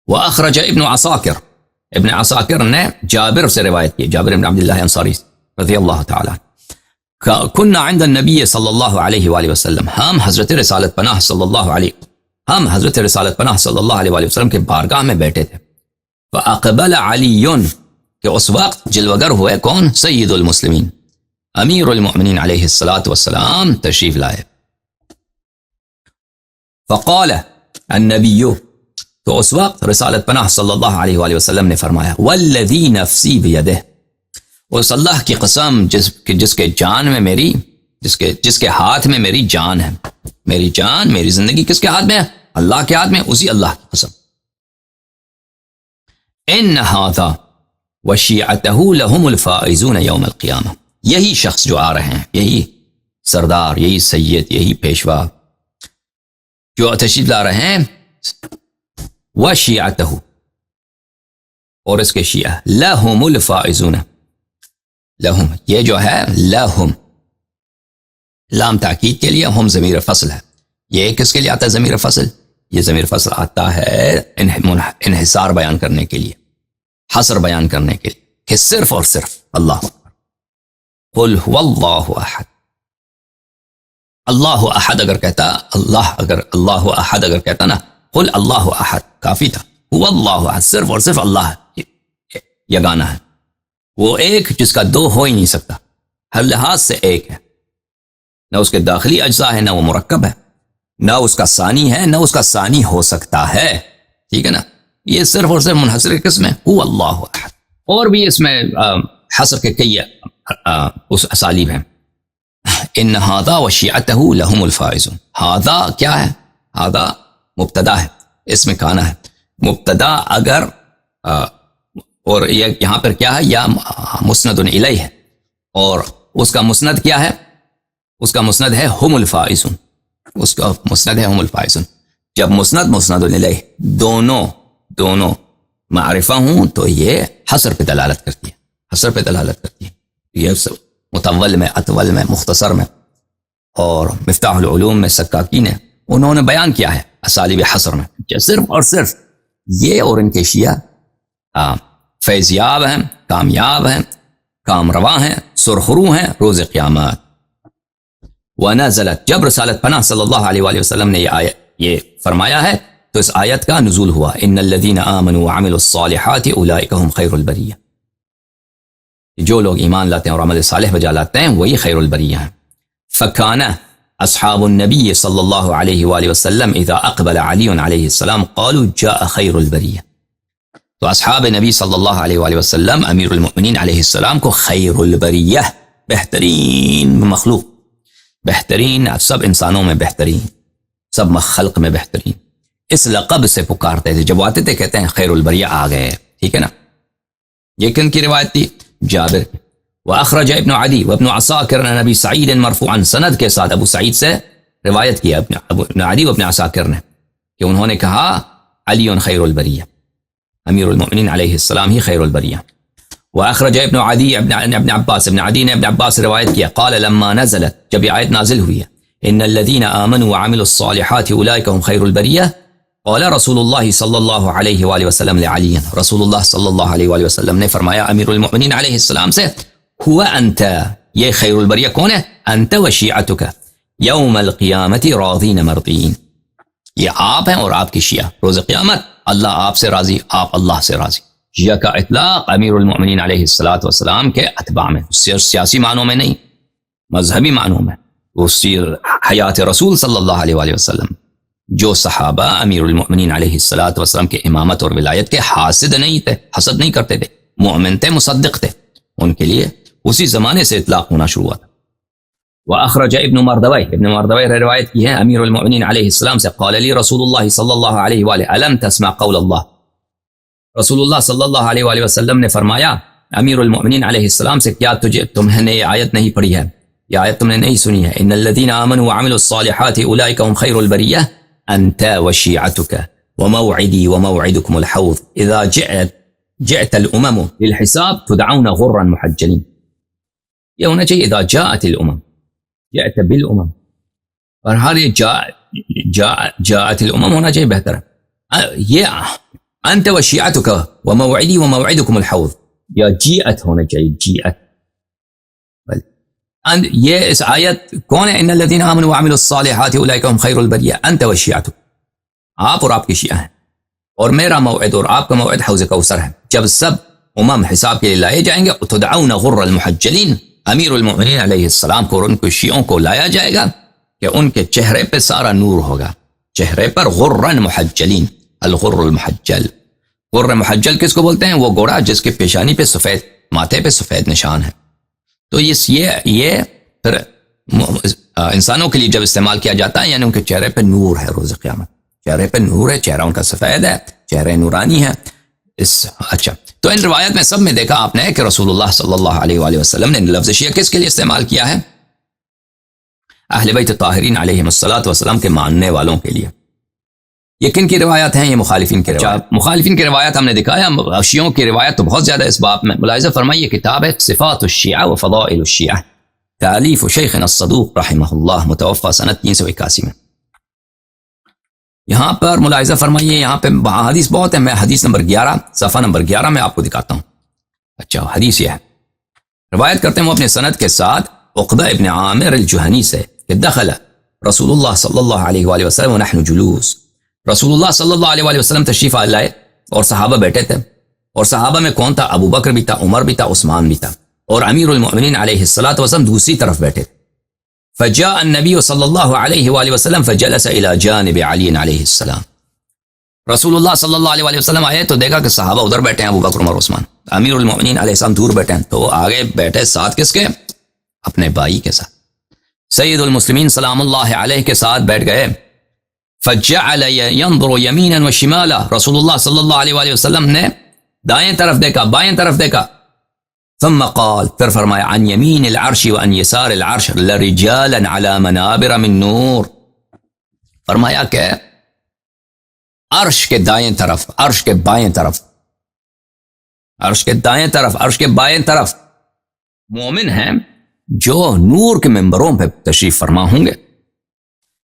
وَأَخْرَجَ ابن عساکر، ابن عساکر نے جابر سے روایت کی، جابر بن عبداللہ انصاری رضی اللہ تعالی، كنا عند النبی صلی اللہ علیہ وآلہ وسلم، ہم حضرت رسالت پناہ صلی اللہ علیہ وآلہ وسلم کے بارگاہ میں بیٹھے تھے۔ فَأَقْبَلَ عَلِيٌّ، کہ اس وقت جلوگر ہوئے کون، سید المسلمین امیر المؤمنین علیہ السلام تشریف لائے۔ فقال النبی، تو اس وقت رسالت پناہ صلی اللہ علیہ وآلہ وسلم نے فرمایا، والذی نفسی بیدہ، اس اللہ کی قسم جس کے جان میں میری، جس کے ہاتھ میں میری جان ہے، میری جان میری زندگی کس کے ہاتھ میں ہے، اللہ کے ہاتھ میں، اسی اللہ کی قسم، ان ھذا وشیعتہ لہم الفائزون یوم القیامہ، یہی شخص جو آ رہے ہیں، یہی سردار، یہی سید، یہی پیشوا جو تشریف لا رہے ہیں، وشیعتہ، اور اس کے شیعہ، لہم الفائزون، لہم یہ جو ہے لہم، لام تاکید کے لیے، ہم ضمیر فصل ہے، یہ کس کے لیے آتا ہے ضمیر فصل، یہ ضمیر فصل آتا ہے انحصار بیان کرنے کے لیے، حصر بیان کرنے کے لیے، کہ صرف اور صرف اللہ اکبر، قل هو اللہ احد، اللہ احد اگر کہتا، اللہ احد اگر کہتا نا، قل اللہ احد کافی تھا، هو اللہ احد، صرف اور صرف اللہ یگانہ ہے، وہ ایک جس کا دو ہو ہی نہیں سکتا، ہر لحاظ سے ایک ہے، نہ اس کے داخلی اجزاء ہے، نہ وہ مرکب ہے، نہ اس کا ثانی ہے، نہ اس کا ثانی ہو سکتا ہے، ٹھیک ہے نا، یہ صرف اور صرف منحصر کس میں، هو اللہ احد۔ اور بھی اس میں حصر کے کئی اس اسالیب ہیں، ان ھذا وشیعتہ لہم الفائزون، ھذا کیا ہے، ھذا مبتدا ہے، اس میں کانا ہے، مبتدا اگر اور یہاں پر کیا ہے، یا مسند الیہ ہے، اور اس کا مسند کیا ہے، اس کا مسند ہے ہم الفائزون، اس کا مسند ہے ہم الفائزون۔ جب مسند الیہ دونوں معرفہ ہوں تو یہ حصر پہ دلالت کرتی ہے، حصر پہ دلالت کرتی ہے، یہ مطول میں، اطول میں، مختصر میں، اور مفتاح العلوم میں سکاکی نے انہوں نے بیان کیا ہے اسالیب حصر میں، صرف اور صرف یہ اور ان کے شیعہ فیضیاب ہیں، کامیاب ہیں، کام رواں ہیں، سرخرو ہیں روز قیامت۔ وَنَزَلَتْ، جب رسالت پناہ صلی اللہ علیہ وآلہ وسلم نے یہ فرمایا ہے تو اس آیت کا نزول ہوا، ان الذین آمنوا وعملوا الصالحات اولئک هم خیر البریہ، جو لوگ ایمان لاتے ہیں اور عمل صالح بجا لاتے ہیں وہی خیر البریہ ہیں۔ فکان اصحاب النبی صلی اللہ علیہ وآلہ وسلم اذا اقبل علی علیہ السلام قالوا جاء خیر البریہ، تو اصحاب نبی صلی اللہ علیہ وآلہ وسلم امیر المؤمنین علیہ السلام کو خیر البریہ، بہترین مخلوق، بہترین، سب انسانوں میں بہترین، سب خلق میں بہترین، اس لقب سے پکارتے تھے، جب آتے تھے کہتے ہیں خیر البریہ آ گئے، ٹھیک ہے نا۔ یہ کن کی روایت تھی؟ جابر۔ وَأَخْرَجَ ابن عدی وابن عساکر عن ابی سعید مرفوعا، سند کے ساتھ ابو سعید سے روایت کیا ابن عدی وابن عساکر نے کہ انہوں نے کہا علی خیر البریہ، امیر المؤمنین علیہ السلام ہی خیر البریہ۔ وأخرج ابن عدی ابن عباس، ابن عدی نے ابن عباس سے روایت کیا، قال لما نزلت، جب یہ آیت نازل ہوئی ہے، ان الذین آمنوا وعملوا الصالحات اولئک هم خیر البریہ، قال رسول اللہ صلی اللہ علیہ وآلہ وسلم لعلی، رسول اللہ صلی اللہ علیہ وآلہ وسلم نے فرمایا امیر المؤمنین علیہ السلام سے، ہوا انت، یہ خیر البریہ کون ہے؟ انت وشیعتک، یوم القیامت راضین مرضین. یہ آپ ہیں اور آپ کی شیعہ. روز قیامت اللہ آپ سے راضی، آپ اللہ سے راضی. شیعہ کا اطلاق امیر المؤمنین علیہ الصلاۃ والسلام کے اتباع میں، سیاسی معنوں میں نہیں، مذہبی معنوں میں. وہ حیات رسول صلی اللہ علیہ وآلہ وسلم، جو صحابہ امیر المؤمنین علیہ الصلاۃ والسلام کے امامت اور ولایت کے حاسد نہیں تھے، حسد نہیں کرتے تھے، مؤمن تھے، مصدق تھے، ان کے لیے اسی زمانے سے اطلاق ہونا شروع ہوا تھا. وأخرج ابن مردوی نے روایت کی ہے امیر المؤمنین علیہ السلام سے، قال لی رسول اللہ صلی اللہ علیہ وآلہ الم تسمع قول اللہ. رسول اللہ صلی اللہ علیہ وآلہ وسلم نے فرمایا امیر المؤمنین علیہ السلام سے، کیا تمہیں نے یہ آیت نہیں پڑھی ہے، یہ آیت تم نے نہیں سنی ہے؟ ان الذین آمنوا وعملوا الصالحات اولئک هم خیر البریہ انت وشیعتک وموعدی وموعدکم الحوض اذا جئت الامم للحساب تدعون غرا محجلین. یہ ہونا چاہیے اذا جاءت الامم، جاءت بالامم، اور ہر یہ جاءت الامم ہونا چاہیے بہتر ہے. یہ انت وشیعتک وموعدی وموعدکم الحوض، یا جیعت ہونا چاہیے، جیعت. یہ اس آیت کون ہے؟ ان الذین آمنوا وعملوا الصالحات اولئک هم خیر البریہ انت وشیعتک، آپ اور آپ کی شیعہ ہیں، اور میرا موعد اور آپ کا موعد حوض کوثر ہے. جب سب امم حساب کے لیے لائے جائیں گے، تدعون غر المحجلین، امیر المؤمنین علیہ السلام کو اور ان کے شیعوں کو لایا جائے گا کہ ان کے چہرے پہ سارا نور ہوگا، چہرے پر غرن محجلین. الغر المحجل، غر محجل کس کو بولتے ہیں؟ وہ گھوڑا جس کے پیشانی پہ سفید، ماتھے پہ سفید نشان ہے. تو یہ پھر انسانوں کے لیے جب استعمال کیا جاتا ہے، یعنی ان کے چہرے پہ نور ہے، روز قیامت چہرے پہ نور ہے، چہرہ ان کا سفید ہے، چہرے نورانی ہے. اچھا، تو ان روایت میں سب میں دیکھا آپ نے کہ رسول اللہ صلی اللہ علیہ وآلہ وسلم نے لفظ شیعہ کس کے لیے استعمال کیا ہے؟ اہل بیت طاہرین علیہم الصلاۃ والسلام کے ماننے والوں کے لیے. یہ کن کی روایات ہیں؟ یہ مخالفین کی روایات. مخالفین کی روایات ہم نے دکھایا، شیعوں کی روایت تو بہت زیادہ اس باب میں. ملاحظہ فرمائیے کتاب ہے صفات الشیعہ و فضائل الشیعہ، تالیف شیخنا الصدوق رحمہ اللہ، متوفى سنت 381 میں. یہاں پر ملاحظہ فرمائیے، یہاں پہ حدیث بہت ہے. میں حدیث نمبر 11 صفحہ نمبر 11 میں آپ کو دکھاتا ہوں. اچھا، حدیث یہ ہے، روایت کرتے ہیں وہ اپنے سند کے ساتھ عقدہ ابن عامر الجہنی سے کہ دخل رسول اللہ صلی اللہ علیہ وآلہ وسلم ونحن جلوس. رسول اللہ صلی اللہ علیہ وآلہ وسلم تشریف لائے اور صحابہ بیٹھے تھے، اور صحابہ میں کون تھا؟ ابو بکر بھی تھا، عمر بھی تھا، عثمان بھی تھا، اور امیر المؤمنین علیہ الصلاۃ والسلام دوسری طرف بیٹھے. فجاء النبی صلی اللہ علیہ وآلہ وسلم فجلس الى جانب علی علیہ السلام. رسول اللہ صلی اللہ علیہ وآلہ وسلم آئے تو دیکھا کہ صحابہ ادھر بیٹھے ہیں، ابو بکر، عمر، عثمان، امیر المؤمنین علیہ السلام دور بیٹھے ہیں. تو وہ آگے بیٹھے ساتھ کس کے؟ اپنے بھائی کے ساتھ، سید المسلمین سلام اللہ علیہ کے ساتھ بیٹھ گئے. فجعل ينظر يمينا وشمالا، رسول اللہ صلی اللہ علیہ وآلہ وسلم نے دائیں طرف دیکھا، بائیں طرف دیکھا. ثم قال، پھر فرمایا عن يمين العرش وعن يسار العرش لرجالا على منابر من نور. فرمایا کہ عرش کے دائیں طرف، عرش کے بائیں طرف، عرش کے دائیں طرف، عرش کے بائیں طرف مومن ہیں جو نور کے ممبروں پہ تشریف فرما ہوں گے.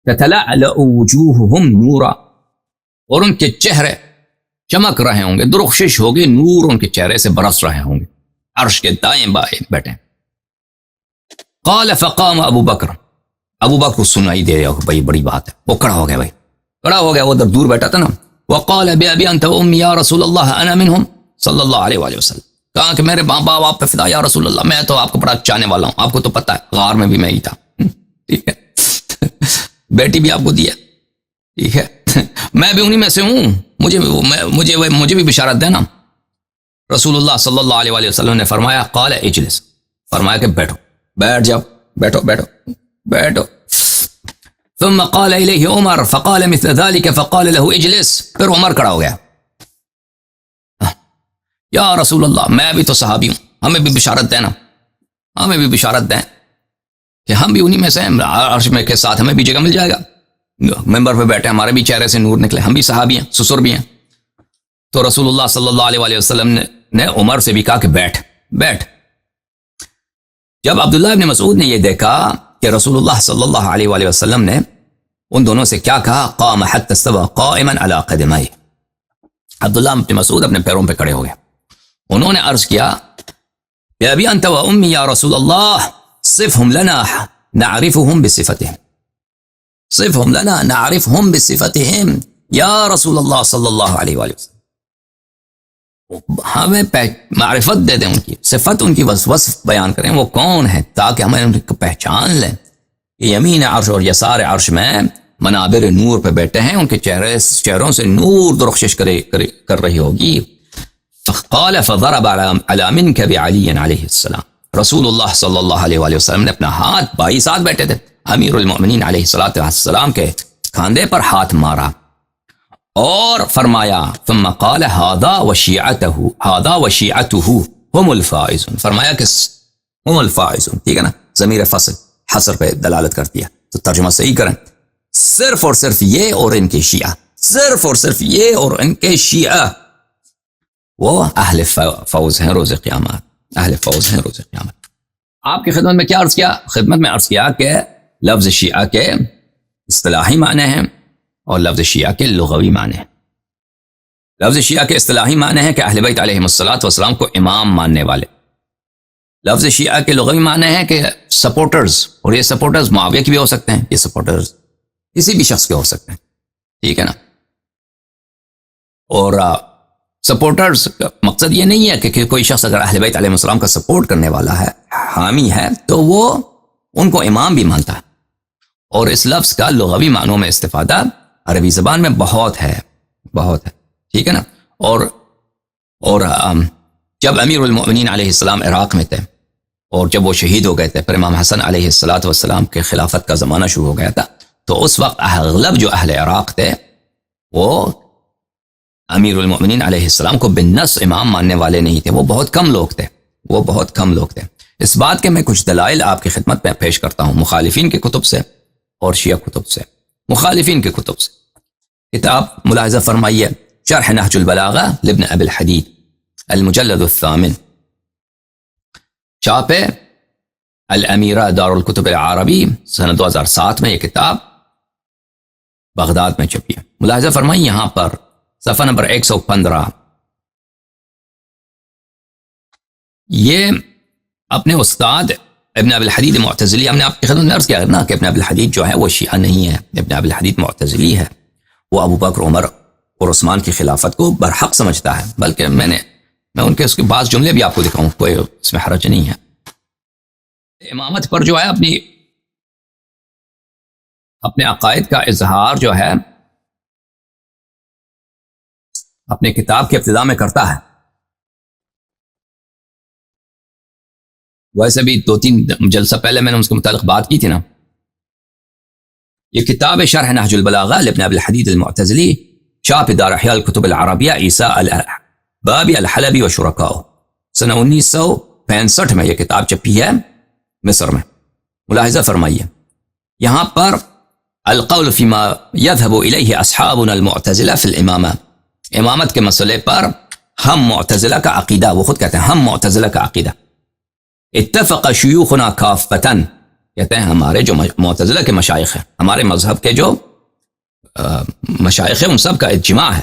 تتلألأ وجوہہم نورا، اور ان کے چہرے چمک رہے ہوں گے، درخشش ہوگی، نور ان کے چہرے سے برس رہے ہوں گے، عرش کے دائیں بائیں بیٹھے. قال فقام ابو بکر، ابو بکر کو سنائی دے بھائی بڑی بات ہے، وہ کھڑا ہو گیا، بھائی کھڑا ہو گیا، وہ دور بیٹھا تھا نا. وقال بأبي انت وامي یا رسول اللہ انا منهم صلی اللہ علیہ وآلہ وسلم، کہا کہ میرے باپ آپ پہ فدا یا رسول اللہ، میں تو آپ کو بڑا چاہنے والا ہوں، آپ کو تو پتہ ہے غار میں بھی میں ہی تھا، ٹھیک ہے، بیٹی بھی آپ کو دیا، ٹھیک ہے، میں بھی انہی میں سے ہوں، مجھے بھی بشارت دینا. رسول اللہ صلی اللہ علیہ وآلہ وسلم نے فرمایا قال اجلس، فرمایا کہ بیٹھو، بیٹھ جاؤ، بیٹھو بیٹھو بیٹھو. ثم قال الیہ عمر فقال مثل ذلك فقال له اجلس، پھر عمر کھڑا ہو گیا، یا رسول اللہ میں بھی تو صحابی ہوں، ہمیں بھی بشارت دینا، ہمیں بھی بشارت دیں کہ ہم بھی انہی میں سے ہیں، عرش میں کے ساتھ ہمیں بھی جگہ مل جائے گا، ممبر پہ بیٹھے، ہمارے بھی چہرے سے نور نکلے، ہم بھی صحابی ہیں، سسر بھی ہیں. تو رسول اللہ صلی اللہ علیہ وآلہ وسلم نے عمر سے بھی کہا کہ بیٹھ بیٹھ. جب عبداللہ ابن مسعود نے یہ دیکھا کہ رسول اللہ صلی اللہ علیہ وآلہ وسلم نے ان دونوں سے کیا کہا، قام حتى استوى قائما على قدميه، عبداللہ ابن مسعود اپنے پیروں پہ کھڑے ہو گئے. انہوں نے عرض کیا بأبي انت وامي یا رسول اللہ صفهم لنا نعرفهم بصفتهم، صفهم لنا نعرفهم بصفتهم یا رسول اللہ صلی اللہ علیہ وآلہ وسلم. ہمیں معرفت دے دیں ان کی صفت، ان کی وصف بیان کریں وہ کون ہے تاکہ ہمیں ان کو پہچان لیں. یمین عرش اور یسار عرش میں منابر نور پہ بیٹھے ہیں، ان کے چہروں سے نور درخشش کر رہی ہوگی. قال فضرب على منكب علی علیہ السلام. رسول اللہ صلی اللہ علیہ وآلہ وسلم نے اپنا ہاتھ، بھائی ساتھ بیٹھے تھے، امیر المؤمنین علیہ السلام کے کاندھے پر ہاتھ مارا اور فرمایا ثم قال هذا وشيعته هم الفائزون. فرمایا کہ هم الفائزون، ٹھیک ہے نا، ضمیر فصل حصر پہ دلالت کرتی ہے، تو ترجمہ صحیح کریں، صرف اور صرف یہ اور ان کے شیعہ، صرف اور صرف یہ اور ان کے شیعہ وہ اہل فوز ہیں روز قیامت، اہل فوز ہیں روز قیامت. آپ کی خدمت میں کیا عرض کیا؟ خدمت میں عرض کیا کہ لفظ شیعہ کے اصطلاحی معنی ہیں اور لفظ شیعہ کے لغوی معنی ہیں. لفظ شیعہ کے اصطلاحی معنی ہیں کہ اہل بیت علیہم الصلوۃ والسلام کو امام ماننے والے. لفظ شیعہ کے لغوی معنی ہے کہ سپورٹرز، اور یہ سپورٹرز معاویہ کے بھی ہو سکتے ہیں، یہ سپورٹرز کسی بھی شخص کے ہو سکتے ہیں، ٹھیک ہے نا. اور سپورٹرز کا مقصد یہ نہیں ہے کہ کوئی شخص اگر اہل بیت علیہ السلام کا سپورٹ کرنے والا ہے، حامی ہے، تو وہ ان کو امام بھی مانتا ہے. اور اس لفظ کا لغوی معنوں میں استفادہ عربی زبان میں بہت ہے، ٹھیک ہے نا. اور جب امیر المؤمنین علیہ السلام عراق میں تھے اور جب وہ شہید ہو گئے تھے، پھر امام حسن علیہ السلام کے خلافت کا زمانہ شروع ہو گیا تھا، تو اس وقت اغلب جو اہل عراق تھے وہ امیر المؤمنین علیہ السلام کو بالنص امام ماننے والے نہیں تھے، وہ بہت کم لوگ تھے. اس بات کے میں کچھ دلائل آپ کی خدمت میں پیش کرتا ہوں مخالفین کے کتب سے اور شیعہ کتب سے. مخالفین کے کتب سے کتاب ملاحظہ فرمائیے، شرح نہج البلاغہ لابن ابی الحدید، المجلد الثامن، چھاپ الامیرہ دار الکتب العربی، سنہ 2007 میں یہ کتاب بغداد میں چھپی ہے. ملاحظہ فرمائیے یہاں پر صفحہ نمبر 115، یہ اپنے استاد ابن ابی الحدید معتزلی، ہم نے آپ کی خدمت میں عرض کیا نا کہ ابن ابی الحدید جو ہے وہ شیعہ نہیں ہے، ابن ابی الحدید معتزلی ہے. وہ ابو بکر، عمر اور عثمان کی خلافت کو برحق سمجھتا ہے، بلکہ میں ان کے اس کے بعض جملے بھی آپ کو دکھاؤں، کوئی اس میں حرج نہیں ہے. امامت پر جو ہے اپنے عقائد کا اظہار جو ہے اپنے کتاب کی ابتدا میں کرتا ہے. ویسے بھی 2-3 جلسہ پہلے میں نے اس کے متعلق بات کی تھی نا. یہ کتاب شرح نہج البلاغہ لابن ابی الحدید المعتزلی، چھاپ دار احیاء الکتب العربیہ، عیسیٰ البابی الحلبی و شرکاء، سنہ 1965 میں یہ کتاب چھپی ہے مصر میں. ملاحظہ فرمائیے یہاں پر القول فیما یذهب الیہ اصحابنا المعتزلہ فی الامامہ، امامت کے مسئلے پر ہم معتزلہ کا عقیدہ، وہ خود کہتے ہیں ہم معتزلہ کا عقیدہ، اتفق شیوخنا کافتن، کہتے ہیں ہمارے جو معتزلہ کے مشائخ ہیں، ہمارے مذہب کے جو مشائخ ہیں ان سب کا اجماع ہے،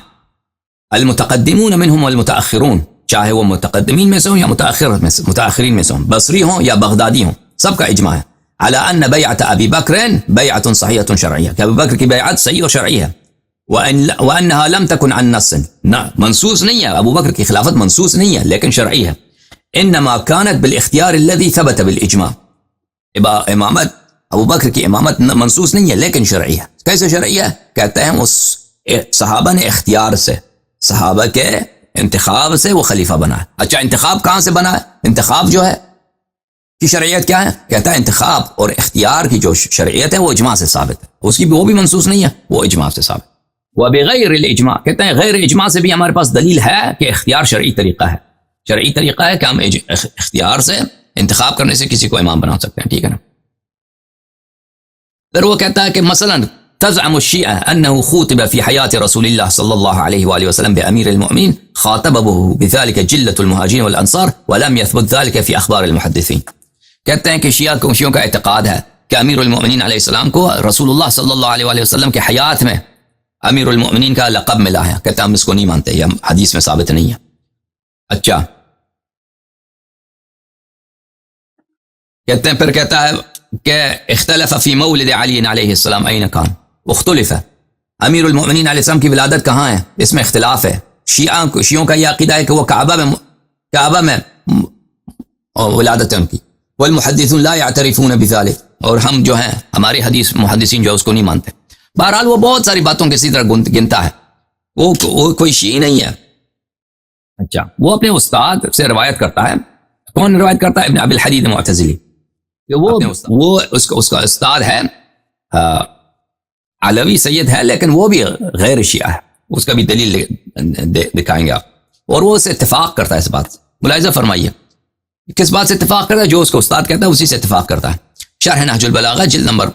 المتقدمون منهم والمتاخرون، چاہے وہ متقدمین میں سے ہوں یا متاخرین میں سے ہوں، بصری ہوں یا بغدادی ہوں، سب کا اجماع ہے، على ان بیعت ابی بکر بیعت صحیحۃ شرعیہ، کہ ابی بکر کی بیعت صحیح اور شرعی ہے، وانها لم تكن عن نص، منصوص نہیں ہے، ابو بکر کی خلافت منصوص نہیں ہے لیکن شرعی ہے، انما كانت بالاختیار الذي ثبت بالاجماع، امامت ابو بکر کی امامت منصوص نہیں ہے لیکن شرعی ہے. کیسے شرعی ہے؟ کہتے ہیں اس صحابہ نے اختیار سے، صحابہ کے انتخاب سے وہ خلیفہ بنا ہے. اچھا انتخاب کہاں سے بنا ہے؟ انتخاب جو ہے کی شرعیت کیا ہے؟ کہتا ہے انتخاب اور اختیار کی جو شرعیت ہے وہ اجماع سے ثابت ہے، اس کی وہ بھی منصوص نہیں ہے، وہ اجماع سے ثابت. وبغیر الاجماع، کہتے ہیں غیر اجماع سے بھی ہمارے پاس دلیل ہے کہ اختیار شرعی طریقہ ہے، شرعی طریقہ ہے کہ ہم اختیار سے انتخاب کرنے سے کسی کو امام بنا سکتے ہیں، ٹھیک ہے نا. پھر وہ کہتا ہے کہ مثلا تزعم الشیعہ انه خوطب في حیات رسول اللہ صلی اللہ علیہ وآلہ وسلم بامیر المؤمنین، خاطبه بذلك جلة المہاجرین والانصار ولم يثبت ذلك في اخبار المحدثین. کہتے ہیں کہ شیعوں کا اعتقاد ہے کہ امیر المؤمنین علیہ السلام کو رسول اللہ صلی اللہ علیہ وآلہ وسلم کے حیات میں امیر المؤمنین کا لقب ملا ہے. کہتے ہیں ہم اس کو نہیں مانتے، یہ حدیث میں ثابت نہیں ہے. اچھا کہتے ہیں پھر کہتا ہے کہ اختلف فی مولد علی علیہ السلام این کان، مختلف ہے. امیر المؤمنین علیہ السلام کی ولادت کہاں ہے؟ اس میں اختلاف ہے. شیعوں کا یہ عقیدہ ہے کہ وہ کعبہ میں ولادت ہے ان کی. والمحدثون لا يعترفون بذلك, اور ہم جو ہیں ہمارے محدثین جو اس کو نہیں مانتے. بہرحال وہ بہت ساری باتوں کے اسی طرح گنتا ہے. وہ کوئی شیعی نہیں ہے. اچھا, وہ اپنے استاد سے روایت کرتا ہے. کون روایت کرتا ہے؟ ابن ابی الحدید معتزلی. وہ اس کا استاد ہے علوی سید ہے, لیکن وہ بھی غیر شیعہ ہے. اس کا بھی دلیل دکھائیں گے آپ. اور وہ اسے اتفاق کرتا ہے اس بات سے. ملاحظہ فرمائیے کس بات سے اتفاق کرتا ہے؟ جو اس کو استاد کہتا ہے اسی سے اتفاق کرتا ہے. شرح نہج البلاغہ جلد نمبر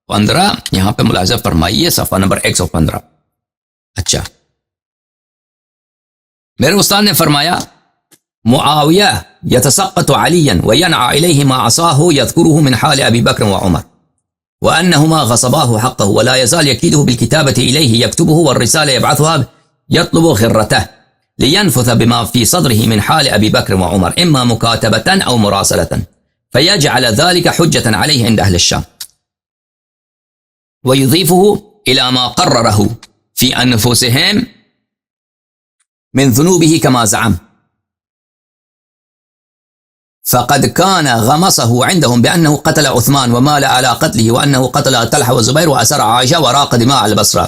15, یہاں پہ ملاحظہ فرمائیے صفحہ نمبر 115. اچھا, میرے استاد نے فرمایا معاویہ یتسقط علیا وینعى الیہ ما عصاہ یذکرہ من حال ابی بکر وعمر وانہما غصباہ حقہ ولا یزال یکیدہ بالکتابۃ الیہ یکتبہ والرسالہ یبعثها یطلب غرتہ لینفث بما فی صدرہ من حال ابی بکر وعمر اما مکاتبۃ او مراسلۃ فیجعل ذلك حجة علیہ عند اہل الشام ویضیفہ الی ما قررہ فی انفسہم من ذنوبه كما زعم فقد كان غمصه عندهم بأنه قتل عثمان ومال على قتله وأنه قتل طلحة وزبير وأسر عائشة وراق دماء البصرة.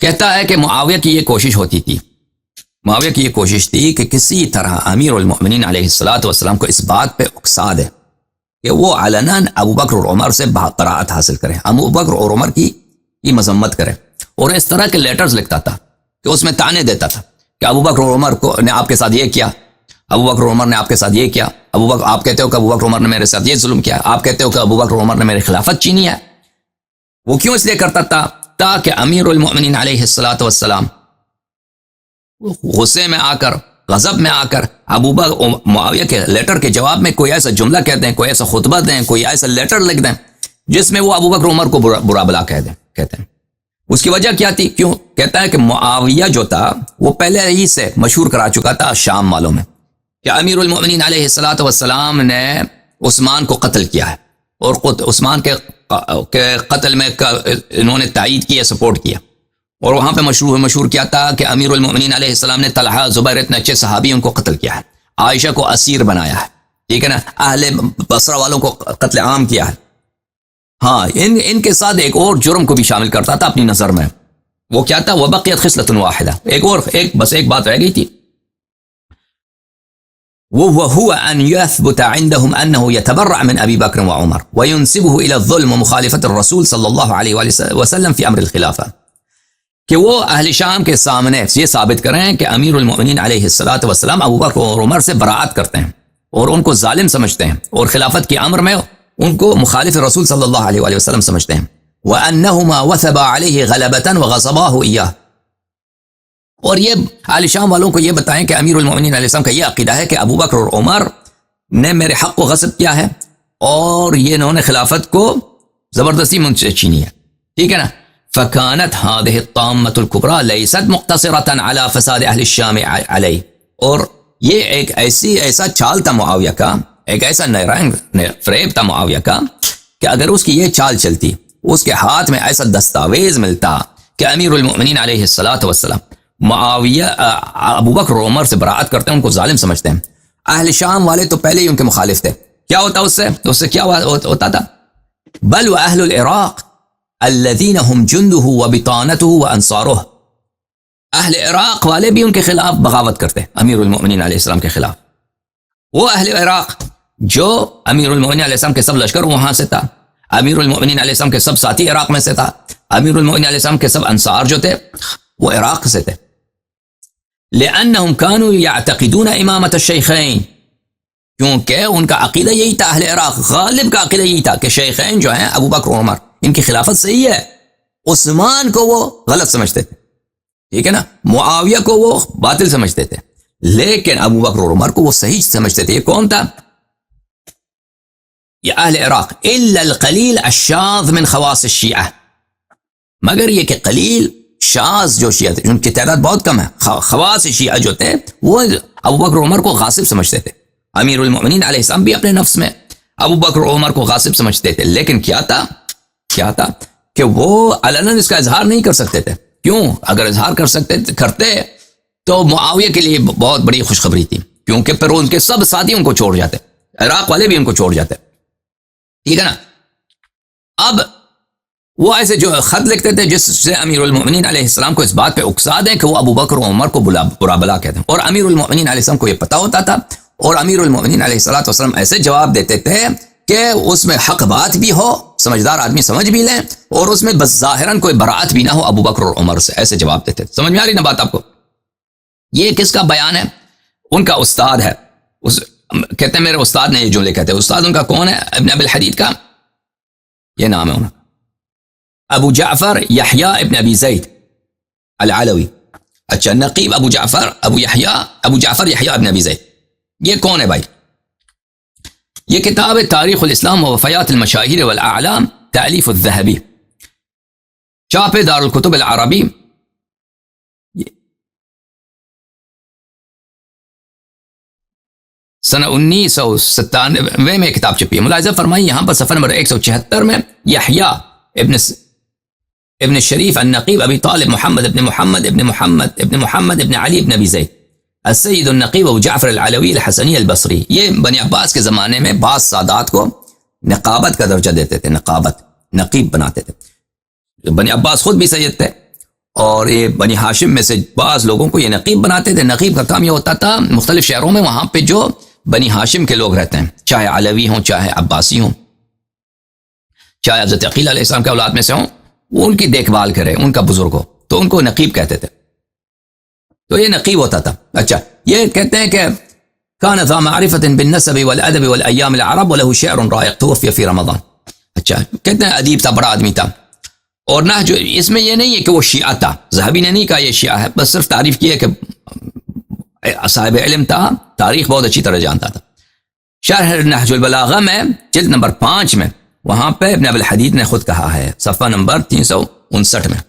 کہتا ہے کہ معاویہ کی یہ کوشش ہوتی تھی, معاویہ کی یہ کوشش تھی کہ کسی طرح امیر المؤمنین علیہ السلام کو اس بات پہ اکسا دے کہ وہ علناً ابو بکر اور عمر سے براءت حاصل کرے, ابو بکر اور عمر کی مذمت کرے. اور اس طرح کے لیٹرز لکھتا تھا کہ اس میں تانے دیتا تھا کہ ابو بکر اور عمر نے آپ کے ساتھ یہ کیا, ابو بکر عمر نے آپ کے ساتھ یہ کیا, ابو بکر آپ کہتے ہو کہ ابو بکر عمر نے میرے ساتھ یہ ظلم کیا, آپ کہتے ہو کہ ابو بکر عمر نے میری خلافت چھینی ہے. وہ کیوں اس لیے کرتا تھا؟ تاکہ امیر المؤمنین علیہ السلام غصے میں آ کر, غضب میں آ کر ابو بکر معاویہ کے لیٹر کے جواب میں کوئی ایسا جملہ کہہ دیں, کوئی ایسا خطبہ دیں, کوئی ایسا لیٹر لکھ دیں جس میں وہ ابو بکر عمر کو برا بلا کہتے ہیں. اس کی وجہ کیا تھی؟ کیوں؟ کہتا ہے کہ معاویہ جو تھا وہ پہلے ہی سے مشہور کرا چکا تھا شام والوں میں کہ امیر المؤمنین علیہ السلام نے عثمان کو قتل کیا ہے, اور عثمان کے قتل میں انہوں نے تائید کیا, سپورٹ کیا. اور وہاں پہ مشہور کیا تھا کہ امیر المؤمنین علیہ السلام نے طلحہ, زبیر, اتنے اچھے صحابیوں کو قتل کیا ہے, عائشہ کو اسیر بنایا ہے, ٹھیک ہے نا, اہل بصرہ والوں کو قتل عام کیا ہے. ہاں, ان کے ساتھ ایک اور جرم کو بھی شامل کرتا تھا اپنی نظر میں. وہ کیا تھا؟ وبقیت خصلۃ واحدہ, بس ایک بات رہ گئی تھی. وهو أن يثبت عندهم أنه يتبرأ من أبي بكر وعمر وينسبه إلى الظلم ومخالفة الرسول صلى الله عليه وسلم في أمر الخلافة. کہ وہ اہل شام کے سامنے یہ ثابت کریں کہ امیر المؤمنین علیہ السلام ابو بکر اور عمر سے براءت کرتے ہیں اور ان کو ظالم سمجھتے ہیں, اور خلافت کے امر میں ان کو مخالف رسول صلی اللہ علیہ وسلم سمجھتے ہیں. وَأَنَّهُمَا وَثَبَا عَلَيْهِ غَلَبَةً وَغَصَبَاهُ إِيَّاهُ, اور یہ اہل شام والوں کو یہ بتائیں کہ امیر المؤمنین علیہ السلام کا یہ عقیدہ ہے کہ ابو بکر اور عمر نے میرے حق کو غصب کیا ہے, اور یہ انہوں نے خلافت کو زبردستی مجھ سے چھینی ہے, ٹھیک ہے نا. فَكَانَتْ هَذِهِ الطَّامَّةُ الْكُبْرَى لَيْسَتْ مُقْتَصِرَةً عَلَى فَسَادِ أَهْلِ الشَّامِ عَلَيْهِ, اور یہ ایک ایسا چال تھا معاویہ کا, ایک ایسا رنگ فریب تھا معاویہ کا کہ اگر اس کی یہ چال چلتی, اس کے ہاتھ میں ایسا دستاویز ملتا کہ امیر المؤمنین علیہ السلام معاویہ ابو بکر و عمر سے براءت کرتے ہیں, ان کو ظالم سمجھتے ہیں. اہل شام والے تو پہلے ہی ان کے مخالف تھے. کیا ہوتا اس سے کیا ہوتا تھا؟ بل واہل العراق الذين هم جنده وبطانته وانصاره, اہل عراق والے بھی ان کے خلاف بغاوت کرتے ہیں امیر المؤمنین علیہ السلام کے خلاف. وہ اہل عراق جو امیر المؤمنین علیہ السلام کے سب لشکر وہاں سے تھا, امیر المؤمنین علیہ السلام کے سب ساتھی عراق میں سے تھا, امیر المؤمنین علیہ السلام کے سب انصار جو تھے وہ عراق سے تھے. لأنهم كانوا يعتقدون امامت الشیخین, کیونکہ ان کا عقیدہ یہی تھا, اہل عراق غالب کا عقیدہ یہی تھا کہ شیخین جو ہیں ابو بکر و عمر ان کی خلافت صحیح ہے. عثمان کو وہ غلط سمجھتے تھے, ٹھیک ہے نا, معاویہ کو وہ باطل سمجھتے تھے, لیکن ابو بکر و عمر کو وہ صحیح سمجھتے تھے. یہ کون تھا؟ یہ اہل عراق. الا القلیل الشاذ من خواص الشیعہ, مگر یہ کہ قلیل شاذ جو شیعہ تھے, ان کی تعداد بہت کم ہے, خواص شیعہ جو تھے وہ ابو بکر و عمر کو غاصب سمجھتے تھے. امیر المؤمنین علیہ السلام بھی اپنے نفس میں ابو بکر و عمر کو غاصب سمجھتے تھے, لیکن کیا تھا کہ وہ علناً اس کا اظہار نہیں کر سکتے تھے. کیوں؟ اگر اظہار کرتے تو معاویہ کے لیے بہت بڑی خوشخبری تھی، کیونکہ پھر ان کے سب ساتھی ان کو چھوڑ جاتے، عراق والے بھی ان کو چھوڑ جاتے. ٹھیک ہے نا. اب وہ ایسے جو خط لکھتے تھے جس سے امیر المؤمنین علیہ السلام کو اس بات پہ اکسا دیں کہ وہ ابو بکر و عمر کو برا بلا کہتے ہیں، اور امیر المؤمنین علیہ السلام کو یہ پتہ ہوتا تھا، اور امیر المؤمنین علیہ السلام ایسے جواب دیتے تھے کہ اس میں حق بات بھی ہو، سمجھدار آدمی سمجھ بھی لیں، اور اس میں بس ظاہراً کوئی برات بھی نہ ہو ابو بکر اور عمر سے. ایسے جواب دیتے تھے. سمجھ میں آ رہی نا بات آپ کو؟ یہ کس کا بیان ہے؟ ان کا استاد ہے. کہتے ہیں میرے استاد نے یہ جملے کہتے ہیں. استاد ان کا کون ہے؟ ابن ابی الحدید کا یہ نام ہے ان کا، ابو جعفر یحییٰ ابن ابی زید العلوی. اچھا، نقیب ابو جعفر یحییٰ ابن ابی زید. یہ کون ہے بھائی؟ یہ کتاب تاریخ الاسلام و وفیات المشاہیر والاعلام تالیف الذہبی، چاپ دار الکتب العربی. سنہ 1997 میں کتاب چھپی ہے. ملاحظہ فرمائی یہاں پر صفحہ نمبر 176 میں یحییٰ ابن شریف النقیب ابی طالب محمد ابن علی ابن ابی زید السید النقیب ابو جعفر العلوی الحسنی البصری. یہ بنی عباس کے زمانے میں بعض سادات کو نقابت کا درجہ دیتے تھے، نقیب بناتے تھے. بنی عباس خود بھی سید تھے، اور یہ بنی ہاشم میں سے بعض لوگوں کو یہ نقیب بناتے تھے. نقیب کا کام یہ ہوتا تھا مختلف شہروں میں وہاں پہ جو بنی ہاشم کے لوگ رہتے ہیں، چاہے علوی ہوں، چاہے عباسی ہوں، چاہے حضرت عقیل علیہ السلام کے اولاد میں سے ہوں، وہ ان کی دیکھ بھال کرے، ان کا بزرگ ہو، تو ان کو نقیب کہتے تھے. تو یہ نقیب ہوتا تھا. اچھا، یہ کہتے ہیں کہ کان ذا معرفت بالنسب والادب والایام العرب وله شعر رائق توفی فی رمضان. اچھا، کہتے ہیں ادیب تھا، بڑا آدمی تھا. اور نہ جو اس میں یہ نہیں ہے کہ وہ شیعہ تھا، ذہبی نے نہیں کہا یہ شیعہ ہے، بس صرف تعریف کی ہے کہ صاحب علم تھا، تاریخ بہت اچھی طرح جانتا تھا. شرح نہج البلاغہ میں جلد نمبر 5 میں وہاں پہ ابن ابی الحدید نے خود کہا ہے، صفحہ نمبر 359 میں،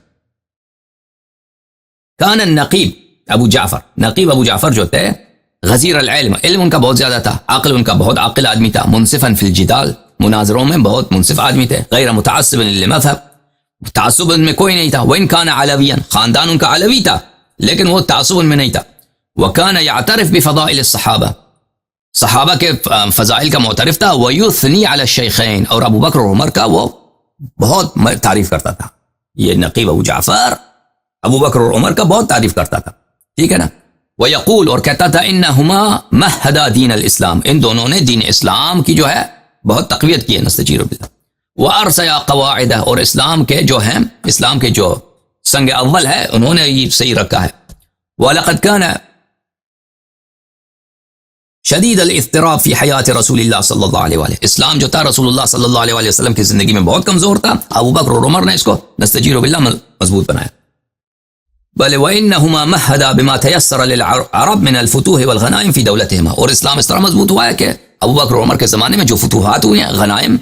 کان النقیب ابو جعفر جو تھے غزیر العلم، علم ان کا بہت زیادہ تھا، عقل ان کا بہت عاقل آدمی تھا، منصفا فی الجدال، مناظروں میں بہت منصف آدمی تھے، غیر متعصب للمذہب، تعصب ان میں کوئی نہیں تھا. وَإِن كَانَ عَلَوِيًّا، خاندان ان کا علوی تھا لیکن وہ تعصب ان میں نہیں تھا. وَكَانَ يَعْتَرِفْ بِفَضَائِلِ الصَّحَابَةِ، صحابہ کے فضائل کا معترف تھا. وَيُثْنِي عَلَى الشَّيْخَيْنِ، اور ابو بکر اور عمر کا وہ بہت تعریف کرتا تھا. یہ نقیب ابو جعفر ابو بکر اور عمر کا بہت تعریف کرتا تھا. ٹھیک ہے نا. وَيَقُول، اور کہتا تھا إِنَّهُمَا مَهَّدَا دِينَ الْإِسْلام، ان دونوں نے دین اسلام کی جو ہے بہت تقویت کی ہے. نستجیر باللہ. وَأَرْسَيَا قَوَاعِدَ، اور اسلام کے جو ہیں، اسلام کے جو سنگ اول ہے انہوں نے یہ صحیح رکھا ہے. وَلَقَدْ كَانَ شدید الاضطراب فی حیات رسول اللہ صلی اللہ علیہ وآلہ، اسلام جو تھا رسول اللہ صلی اللہ علیہ وآلہ وسلم کی زندگی میں بہت کمزور تھا. ابو بکر اور عمر نے اس کو نستجیر باللہ مضبوط بنایا. بل وَإِنَّهُمَا مَهَّدَا بِمَا تَيَسَّرَ لِلْعَرَبِ مِنَ الْفُتُوحِ وَالْغَنَائِمِ فِي دَوْلَتِهِمَا، اور اسلام اس طرح مضبوط ہوا ہے کہ ابو بکر اور عمر کے زمانے میں جو فتوحات ہوئی ہیں، غنائم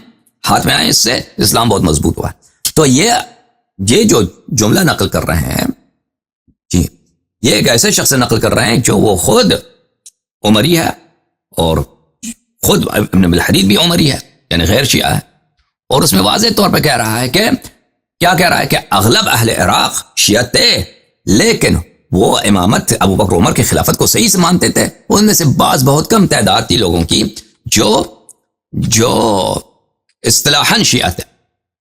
ہاتھ میں آئے، اس سے اسلام بہت مضبوط ہوا ہے. تو یہ جو جملہ نقل کر رہے ہیں، جی یہ ایک ایسے شخص سے نقل کر رہے ہیں جو وہ خود عمری ہے، اور خود ابن ابی الحدید بھی عمری ہے، یعنی غیر شیعہ ہے. اور اس میں واضح طور پہ کہہ رہا ہے کہ کیا کہہ رہا ہے کہ اغلب اہل عراق شیعہ تھے، لیکن وہ امامت ابو بکر عمر کی خلافت کو صحیح سے مانتے تھے. ان میں سے بعض بہت کم تعداد تھی لوگوں کی جو اصطلاحاً شیعہ تھے،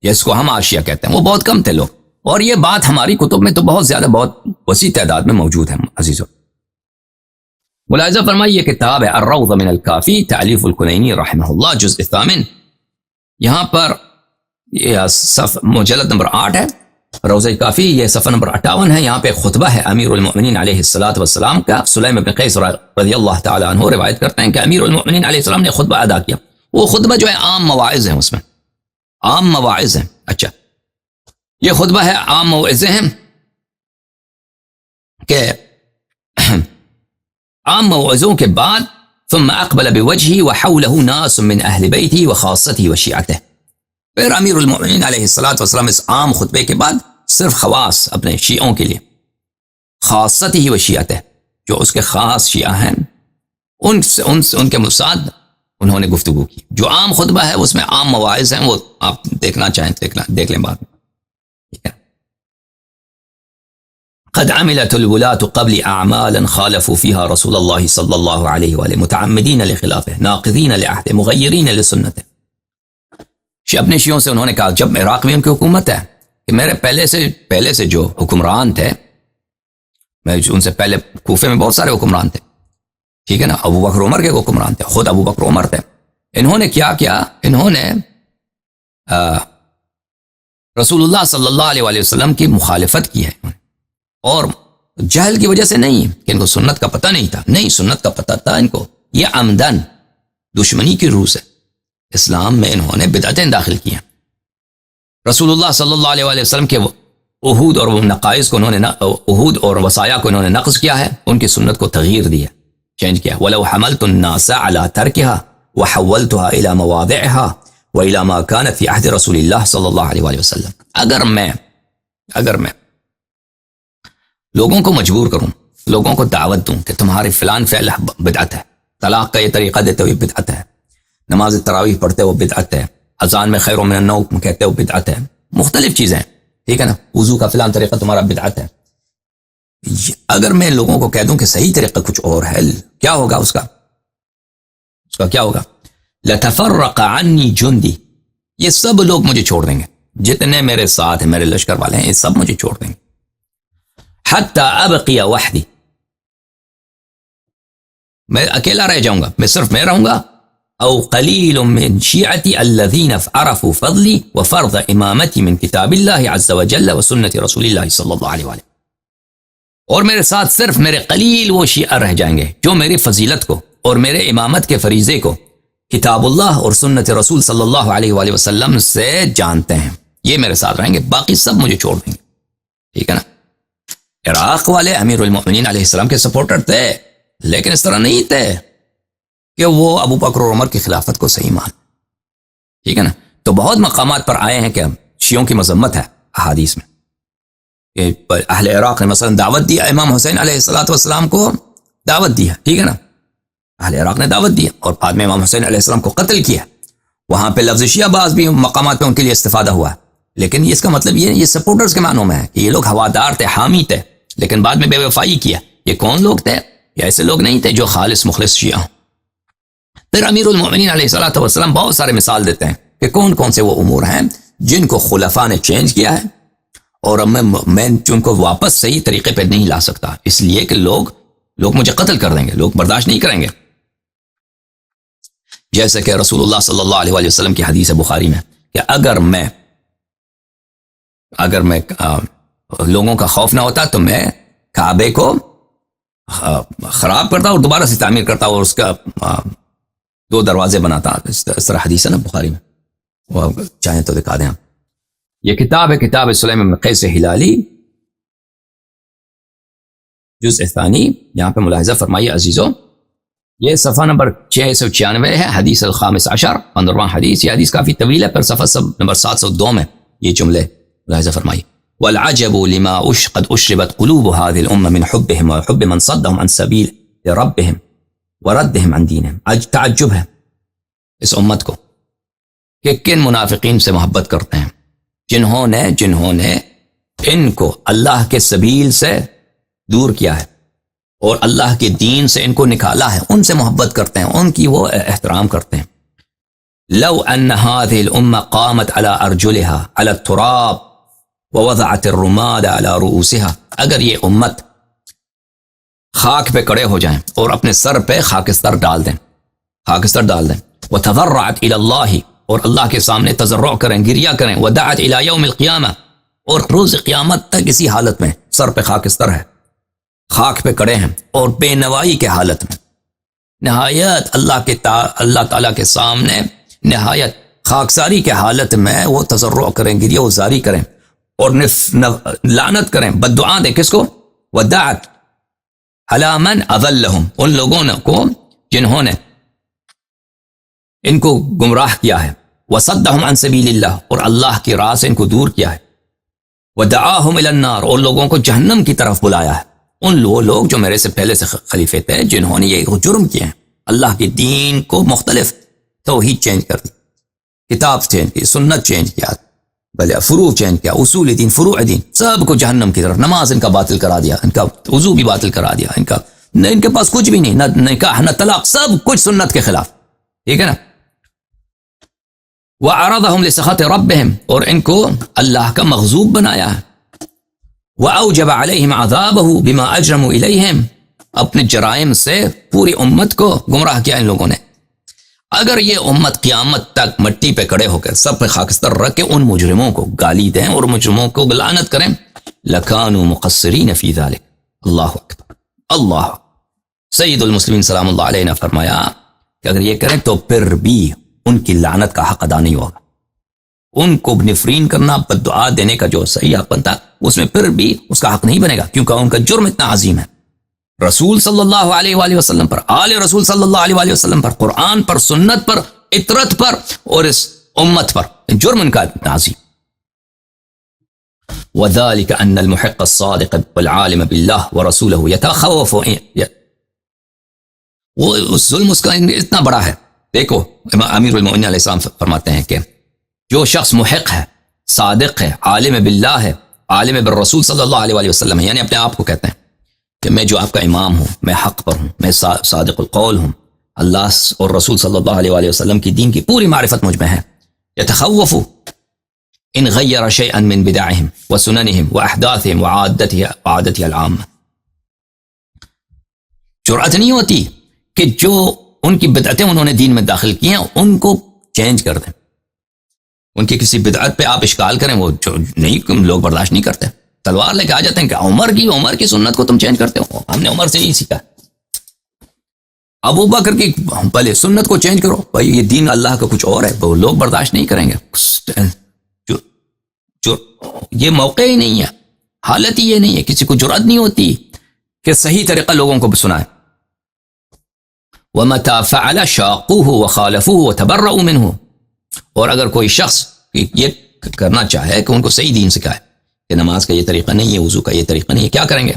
جس کو ہم آج شیعہ کہتے ہیں، وہ بہت کم تھے لوگ. اور یہ بات ہماری کتب میں تو بہت زیادہ، بہت وسیع تعداد میں موجود ہے. عزیزو، ملاحظہ فرمائیے، یہ کتاب ہے الروض من الکافی تالیف الکلینی رحمہ اللہ، جزء 8. یہاں پر یہ مجلد نمبر 8 ہے، روضہ کافی، یہ صفحہ نمبر 58 ہے. یہاں پہ خطبہ ہے امیر المؤمنین علیہ السلام کا. سلیم بن قیس رضی اللہ تعالی عنہ روایت کرتے ہیں کہ امیر المؤمنین علیہ السلام نے خطبہ ادا کیا. وہ خطبہ جو ہے عام مواعظ ہیں، اس میں عام مواعظ ہیں. اچھا، یہ خطبہ ہے عام مواعظ ہیں کہ عام موعظوں کے بعد ثم اقبل بوجهه وحوله ناس من اہل بیته وخاصته وشیعته. پھر امیر المؤمنین علیہ السلام اس عام خطبے کے بعد صرف خواص اپنے شیعوں کے لیے، خاصته وشیعته، جو اس کے خاص شیعہ ہیں، ان کے ساتھ انہوں نے گفتگو کی. جو عام خطبہ ہے اس میں عام مواعظ ہیں، وہ آپ دیکھنا چاہیں دیکھ لیں بعد میں. قد عملت الولاة قبل أعمالا خالفوا فيها رسول الله صلى الله عليه وآله متعمدين لخلافه ناقضين لعهده مغيرين لسنته. اپنے شیعوں سے انہوں نے کہا جب عراق میں ان کی حکومت ہے کہ میرے پہلے سے جو حکمران تھے، میں ان سے پہلے کوفے میں بہت سارے حکمران تھے، ٹھیک ہے نا، ابو بکر عمر کے حکمران تھے، خود ابو بکر عمر تھے. انہوں نے کیا کیا؟ انہوں نے رسول اللہ صلی اللہ علیہ وآلہ وسلم کی مخالفت کی ہے، اور جہل کی وجہ سے نہیں کہ ان کو سنت کا پتہ نہیں تھا، نہیں، سنت کا پتہ تھا ان کو. یہ عمدن دشمنی کی روح سے اسلام میں انہوں نے بدعتیں داخل کی ہیں. رسول اللہ صلی اللہ علیہ وآلہ وسلم کے عہود اور نقائص کو انہوں نے عہود اور وصایا کو انہوں نے نقض کیا ہے، ان کی سنت کو تغییر دیا، چینج کیا. وَلَوْ حَمَلْتُ النَّاسَ عَلَى تَرْكِهَا وَحَوَّلْتُهَا إِلَى مَوَاضِعِهَا وَإِلَى مَا كَانَتْ فِي عَهْدِ رسول اللہ صلی اللہ علیہ وآلہ وسلم. اگر میں لوگوں کو مجبور کروں، لوگوں کو دعوت دوں کہ تمہاری فلان فعل بدعت ہے، طلاق کا یہ طریقہ دیتے ہوئے بدعت ہے، نماز تراویح پڑھتے وہ بدعت ہے، اذان میں خیر من النوم کہتے وہ بدعت ہے، مختلف چیزیں، ٹھیک ہے نا، وضو کا فلان طریقہ تمہارا بدعت ہے. اگر میں لوگوں کو کہہ دوں کہ صحیح طریقہ کچھ اور ہے، کیا ہوگا اس کا کیا ہوگا؟ لَتَفَرَّقَ عَنِّي جُنْدِي، یہ سب لوگ مجھے چھوڑ دیں گے، جتنے میرے ساتھ ہیں، میرے لشکر والے ہیں، یہ سب مجھے چھوڑ دیں گے. حَتَّى أَبْقِيَ وَحْدِي، میں اکیلا رہ جاؤں گا، میں صرف میں رہوں گا. او قلیل من شیعتی الذین عرفوا فضلی وفرض امامتی من کتاب اللہ عز وجل وسنت رسول اللہ صلی اللہ علیہ وآلہ، اور میرے ساتھ صرف میرے قلیل وہ شیعہ رہ جائیں گے جو میری فضیلت کو اور میرے امامت کے فریضے کو کتاب اللہ اور سنت رسول صلی اللہ علیہ وآلہ وسلم سے جانتے ہیں، یہ میرے ساتھ رہیں گے، باقی سب مجھے چھوڑ دیں گے. ٹھیک ہے نا. عراق والے امیر المؤمنین علیہ السلام کے سپورٹر تھے، لیکن اس طرح نہیں تھے کہ وہ ابو بکر اور عمر کی خلافت کو صحیح مان. ٹھیک ہے نا. تو بہت مقامات پر آئے ہیں کہ شیعوں کی مذمت ہے احادیث میں، کہ اہل عراق نے مثلا دعوت دیا امام حسین علیہ السلام کو، دعوت دیا، ٹھیک ہے نا، اہل عراق نے دعوت دیا اور بعد میں امام حسین علیہ السلام کو قتل کیا. وہاں پہ لفظ شیعہ بعض بھی مقامات پہ ان کے لیے استفادہ ہوا ہے، لیکن اس کا مطلب یہ سپورٹرز کے معنوں میں ہے کہ یہ لوگ ہوادار تھے، حامی تھے، لیکن بعد میں بے وفائی کیا. یہ کون لوگ تھے؟ یہ ایسے لوگ نہیں تھے جو خالص مخلص شیعہ ہوں. پھر امیر المؤمنین علیہ السلام بہت سارے مثال دیتے ہیں کہ کون کون سے وہ امور ہیں جن کو خلفاء نے چینج کیا ہے، اور میں ان کو واپس صحیح طریقے پہ نہیں لا سکتا، اس لیے کہ لوگ مجھے قتل کر دیں گے، لوگ برداشت نہیں کریں گے. جیسے کہ رسول اللہ صلی اللہ علیہ وآلہ وسلم کی حدیث بخاری میں کہ اگر میں لوگوں کا خوف نہ ہوتا تو میں کعبے کو خراب کرتا اور دوبارہ سے تعمیر کرتا اور اس کا 2 دروازے بناتا. اس طرح حدیث ہے نا بخاری میں، وہ چاہیں تو دکھا دیں. یہ کتاب ہے کتاب سلیم بن قیس ہلالی، جزء ثانی. یہاں پہ ملاحظہ فرمائیے عزیزو، یہ صفحہ نمبر 696 ہے، حدیث الخامس عشر، 15واں حدیث. یہ حدیث کافی طویل ہے، پر صفحہ نمبر 702 میں یہ جملے ملاحظہ فرمائیے. والعجب لما قد اشربت قلوب هذه الامه من حبهم وحب من صدهم عن سبيل ربهم وردهم عن دينهم. تعجب ہے اس امت کو کہ کن منافقین سے محبت کرتے ہیں جنہوں نے ان کو اللہ کے سبیل سے دور کیا ہے اور اللہ کے دین سے ان کو نکالا ہے، ان سے محبت کرتے ہیں، ان کی وہ احترام کرتے ہیں. لو ان هذه الامه قامت على ارجلها على التراب ووضعت الرماد على رؤوسها، اگر یہ امت خاک پہ کڑے ہو جائیں اور اپنے سر پہ خاکستر ڈال دیں، وتضرعت الى اللہ، اور اللہ کے سامنے تضرع کریں، گریہ کریں، ودعت الى یوم القیامہ، اور روز قیامت تک اسی حالت میں سر پہ خاکستر ہے، خاک پہ کڑے ہیں اور بے نوائی کے حالت میں، نہایت اللہ تعالیٰ کے سامنے نہایت خاکساری کے حالت میں وہ تضرع کریں، گریہ و زاری کریں اور لعنت کریں، بددعا دیں. کس کو؟ ودعت علی من اضلهم، ان لوگوں کو جنہوں نے ان کو گمراہ کیا ہے، وصدهم عن سبیل اللہ، اور اللہ کی راہ سے ان کو دور کیا ہے، ودعاهم الى النار، اور لوگوں کو جہنم کی طرف بلایا ہے. ان لوگ جو میرے سے پہلے سے خلیفے تھے جنہوں نے یہ جرم کیے ہیں، اللہ کے دین کو مختلف توحید چینج کر دی، کتاب چینج کی، سنت چینج کیا، بھلے فروع چینج کیا، اصول دین، فروع دین، سب کو جہنم کی طرف. نماز ان کا باطل کرا دیا، ان کا وضو بھی باطل کرا دیا، ان کے پاس کچھ بھی نہیں، نہ نکاح نہ طلاق، سب کچھ سنت کے خلاف. ٹھیک ہے نا. وَعَرَضَهُمْ لِسَخَطِ رَبِّهِمْ، اور ان کو اللہ کا مغضوب بنایا ہے. وَأَوْجَبَ عَلَيْهِمْ عَذَابَهُ بِمَا أَجْرَمُوا إِلَيْهِمْ، اپنے جرائم سے پوری امت کو گمراہ کیا ان لوگوں نے. اگر یہ امت قیامت تک مٹی پہ کھڑے ہو کر سب پہ خاکستر رکھ کے ان مجرموں کو گالی دیں اور مجرموں کو لعنت کریں، لَكَانُوا مُقَصِّرِينَ فِي ذَلِكَ. اللہ اکبر، اللہ. سید المسلمین سلام اللہ علیہ نے فرمایا کہ اگر یہ کریں تو پھر بھی ان کی لعنت کا حق ادا نہیں ہوگا. ان کو نفرین کرنا، بددعا دینے کا جو صحیح حق بنتا اس میں پھر بھی اس کا حق نہیں بنے گا، کیونکہ ان کا جرم اتنا عظیم ہے. رسول صلی اللہ علیہ وآلہ وسلم پر، آل رسول صلی اللہ علیہ وآلہ وسلم پر، قرآن پر، سنت پر، اطرت پر اور اس امت پر جرم ان کا اتنا عظیم. وَذَلِكَ أَنَّ الْمُحِقَّ الصَّادِقَ وَالْعَالِمَ بِاللَّهِ وَرَسُولَهُ يَتَخَوَّفُ. وہ ظلم اس کا اتنا بڑا ہے. دیکھو امیر المؤمنین علیہ السلام فرماتے ہیں کہ جو شخص محق ہے، صادق ہے، عالم باللہ ہے، عالم بالرسول صلی اللہ علیہ وآلہ وسلم ہے، یعنی اپنے آپ کو کہتے ہیں کہ میں جو آپ کا امام ہوں، میں حق پر ہوں، میں صادق القول ہوں، اللہ اور رسول صلی اللہ علیہ وآلہ وسلم کی دین کی پوری معرفت مجھ میں ہے. يتخوف ان غیر شيئا من بدعهم وسننهم واحداثهم وعادته العامه. جرأت نہیں ہوتی کہ جو ان کی بدعتیں انہوں نے دین میں داخل کی ہیں ان کو چینج کر دیں. ان کی کسی بدعت پہ آپ اشکال کریں، وہ جو نہیں، لوگ برداشت نہیں کرتے، تلوار لے کے آ جاتے ہیں کہ عمر کی سنت کو تم چینج کرتے ہو، ہم نے عمر سے یہی سیکھا. ابو بکر کی پہلے سنت کو چینج کرو، بھائی یہ دین اللہ کا کچھ اور ہے، وہ لوگ برداشت نہیں کریں گے. جو یہ موقع ہی نہیں ہے، حالت ہی یہ نہیں ہے، کسی کو جرأت نہیں ہوتی کہ صحیح طریقہ لوگوں کو سنائے. وَمَتَى فَعَلَ شَاقُوهُ وَخَالَفُوهُ وَتَبَرَّؤُوا مِنْهُ، اور اگر کوئی شخص یہ کرنا چاہے کہ ان کو صحیح دین سکھائے کہ نماز کا یہ طریقہ نہیں ہے، وضو کا یہ طریقہ نہیں ہے، کیا کریں گے؟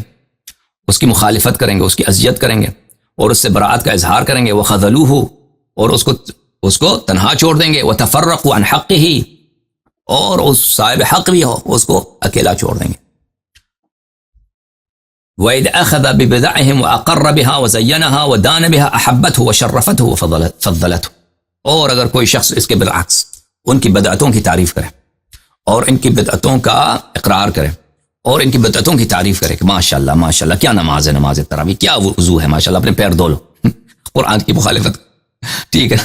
اس کی مخالفت کریں گے، اس کی اذیت کریں گے اور اس سے براءت کا اظہار کریں گے. وَخَذَلُوهُ، اور اس کو تنہا چھوڑ دیں گے. وَتَفَرَّقُوا عَنْ حَقِّهِ، اور اس صاحب حق بھی ہو اس کو اکیلا چھوڑ دیں گے. وَإِذْ أَخَذَ بِبِدَعِهِمْ وَأَقَرَّ بِهَا وَزَيَّنَهَا وَدَانَ بِهَا أَحَبَّتْهُ وَشَرَّفَتْهُ وَفَضَّلَتْهُ. اور اگر کوئی شخص اس کے بالعکس ان کی بدعتوں کی تعریف کرے اور ان کی بدعتوں کا اقرار کرے اور ان کی بدعتوں کی تعریف کرے کہ ماشاءاللہ ماشاءاللہ کیا نماز ہے، نماز تراویح، کیا وضو ہے، ماشاءاللہ اپنے پیر دھو لو، قرآن کی مخالفت، ٹھیک ہے.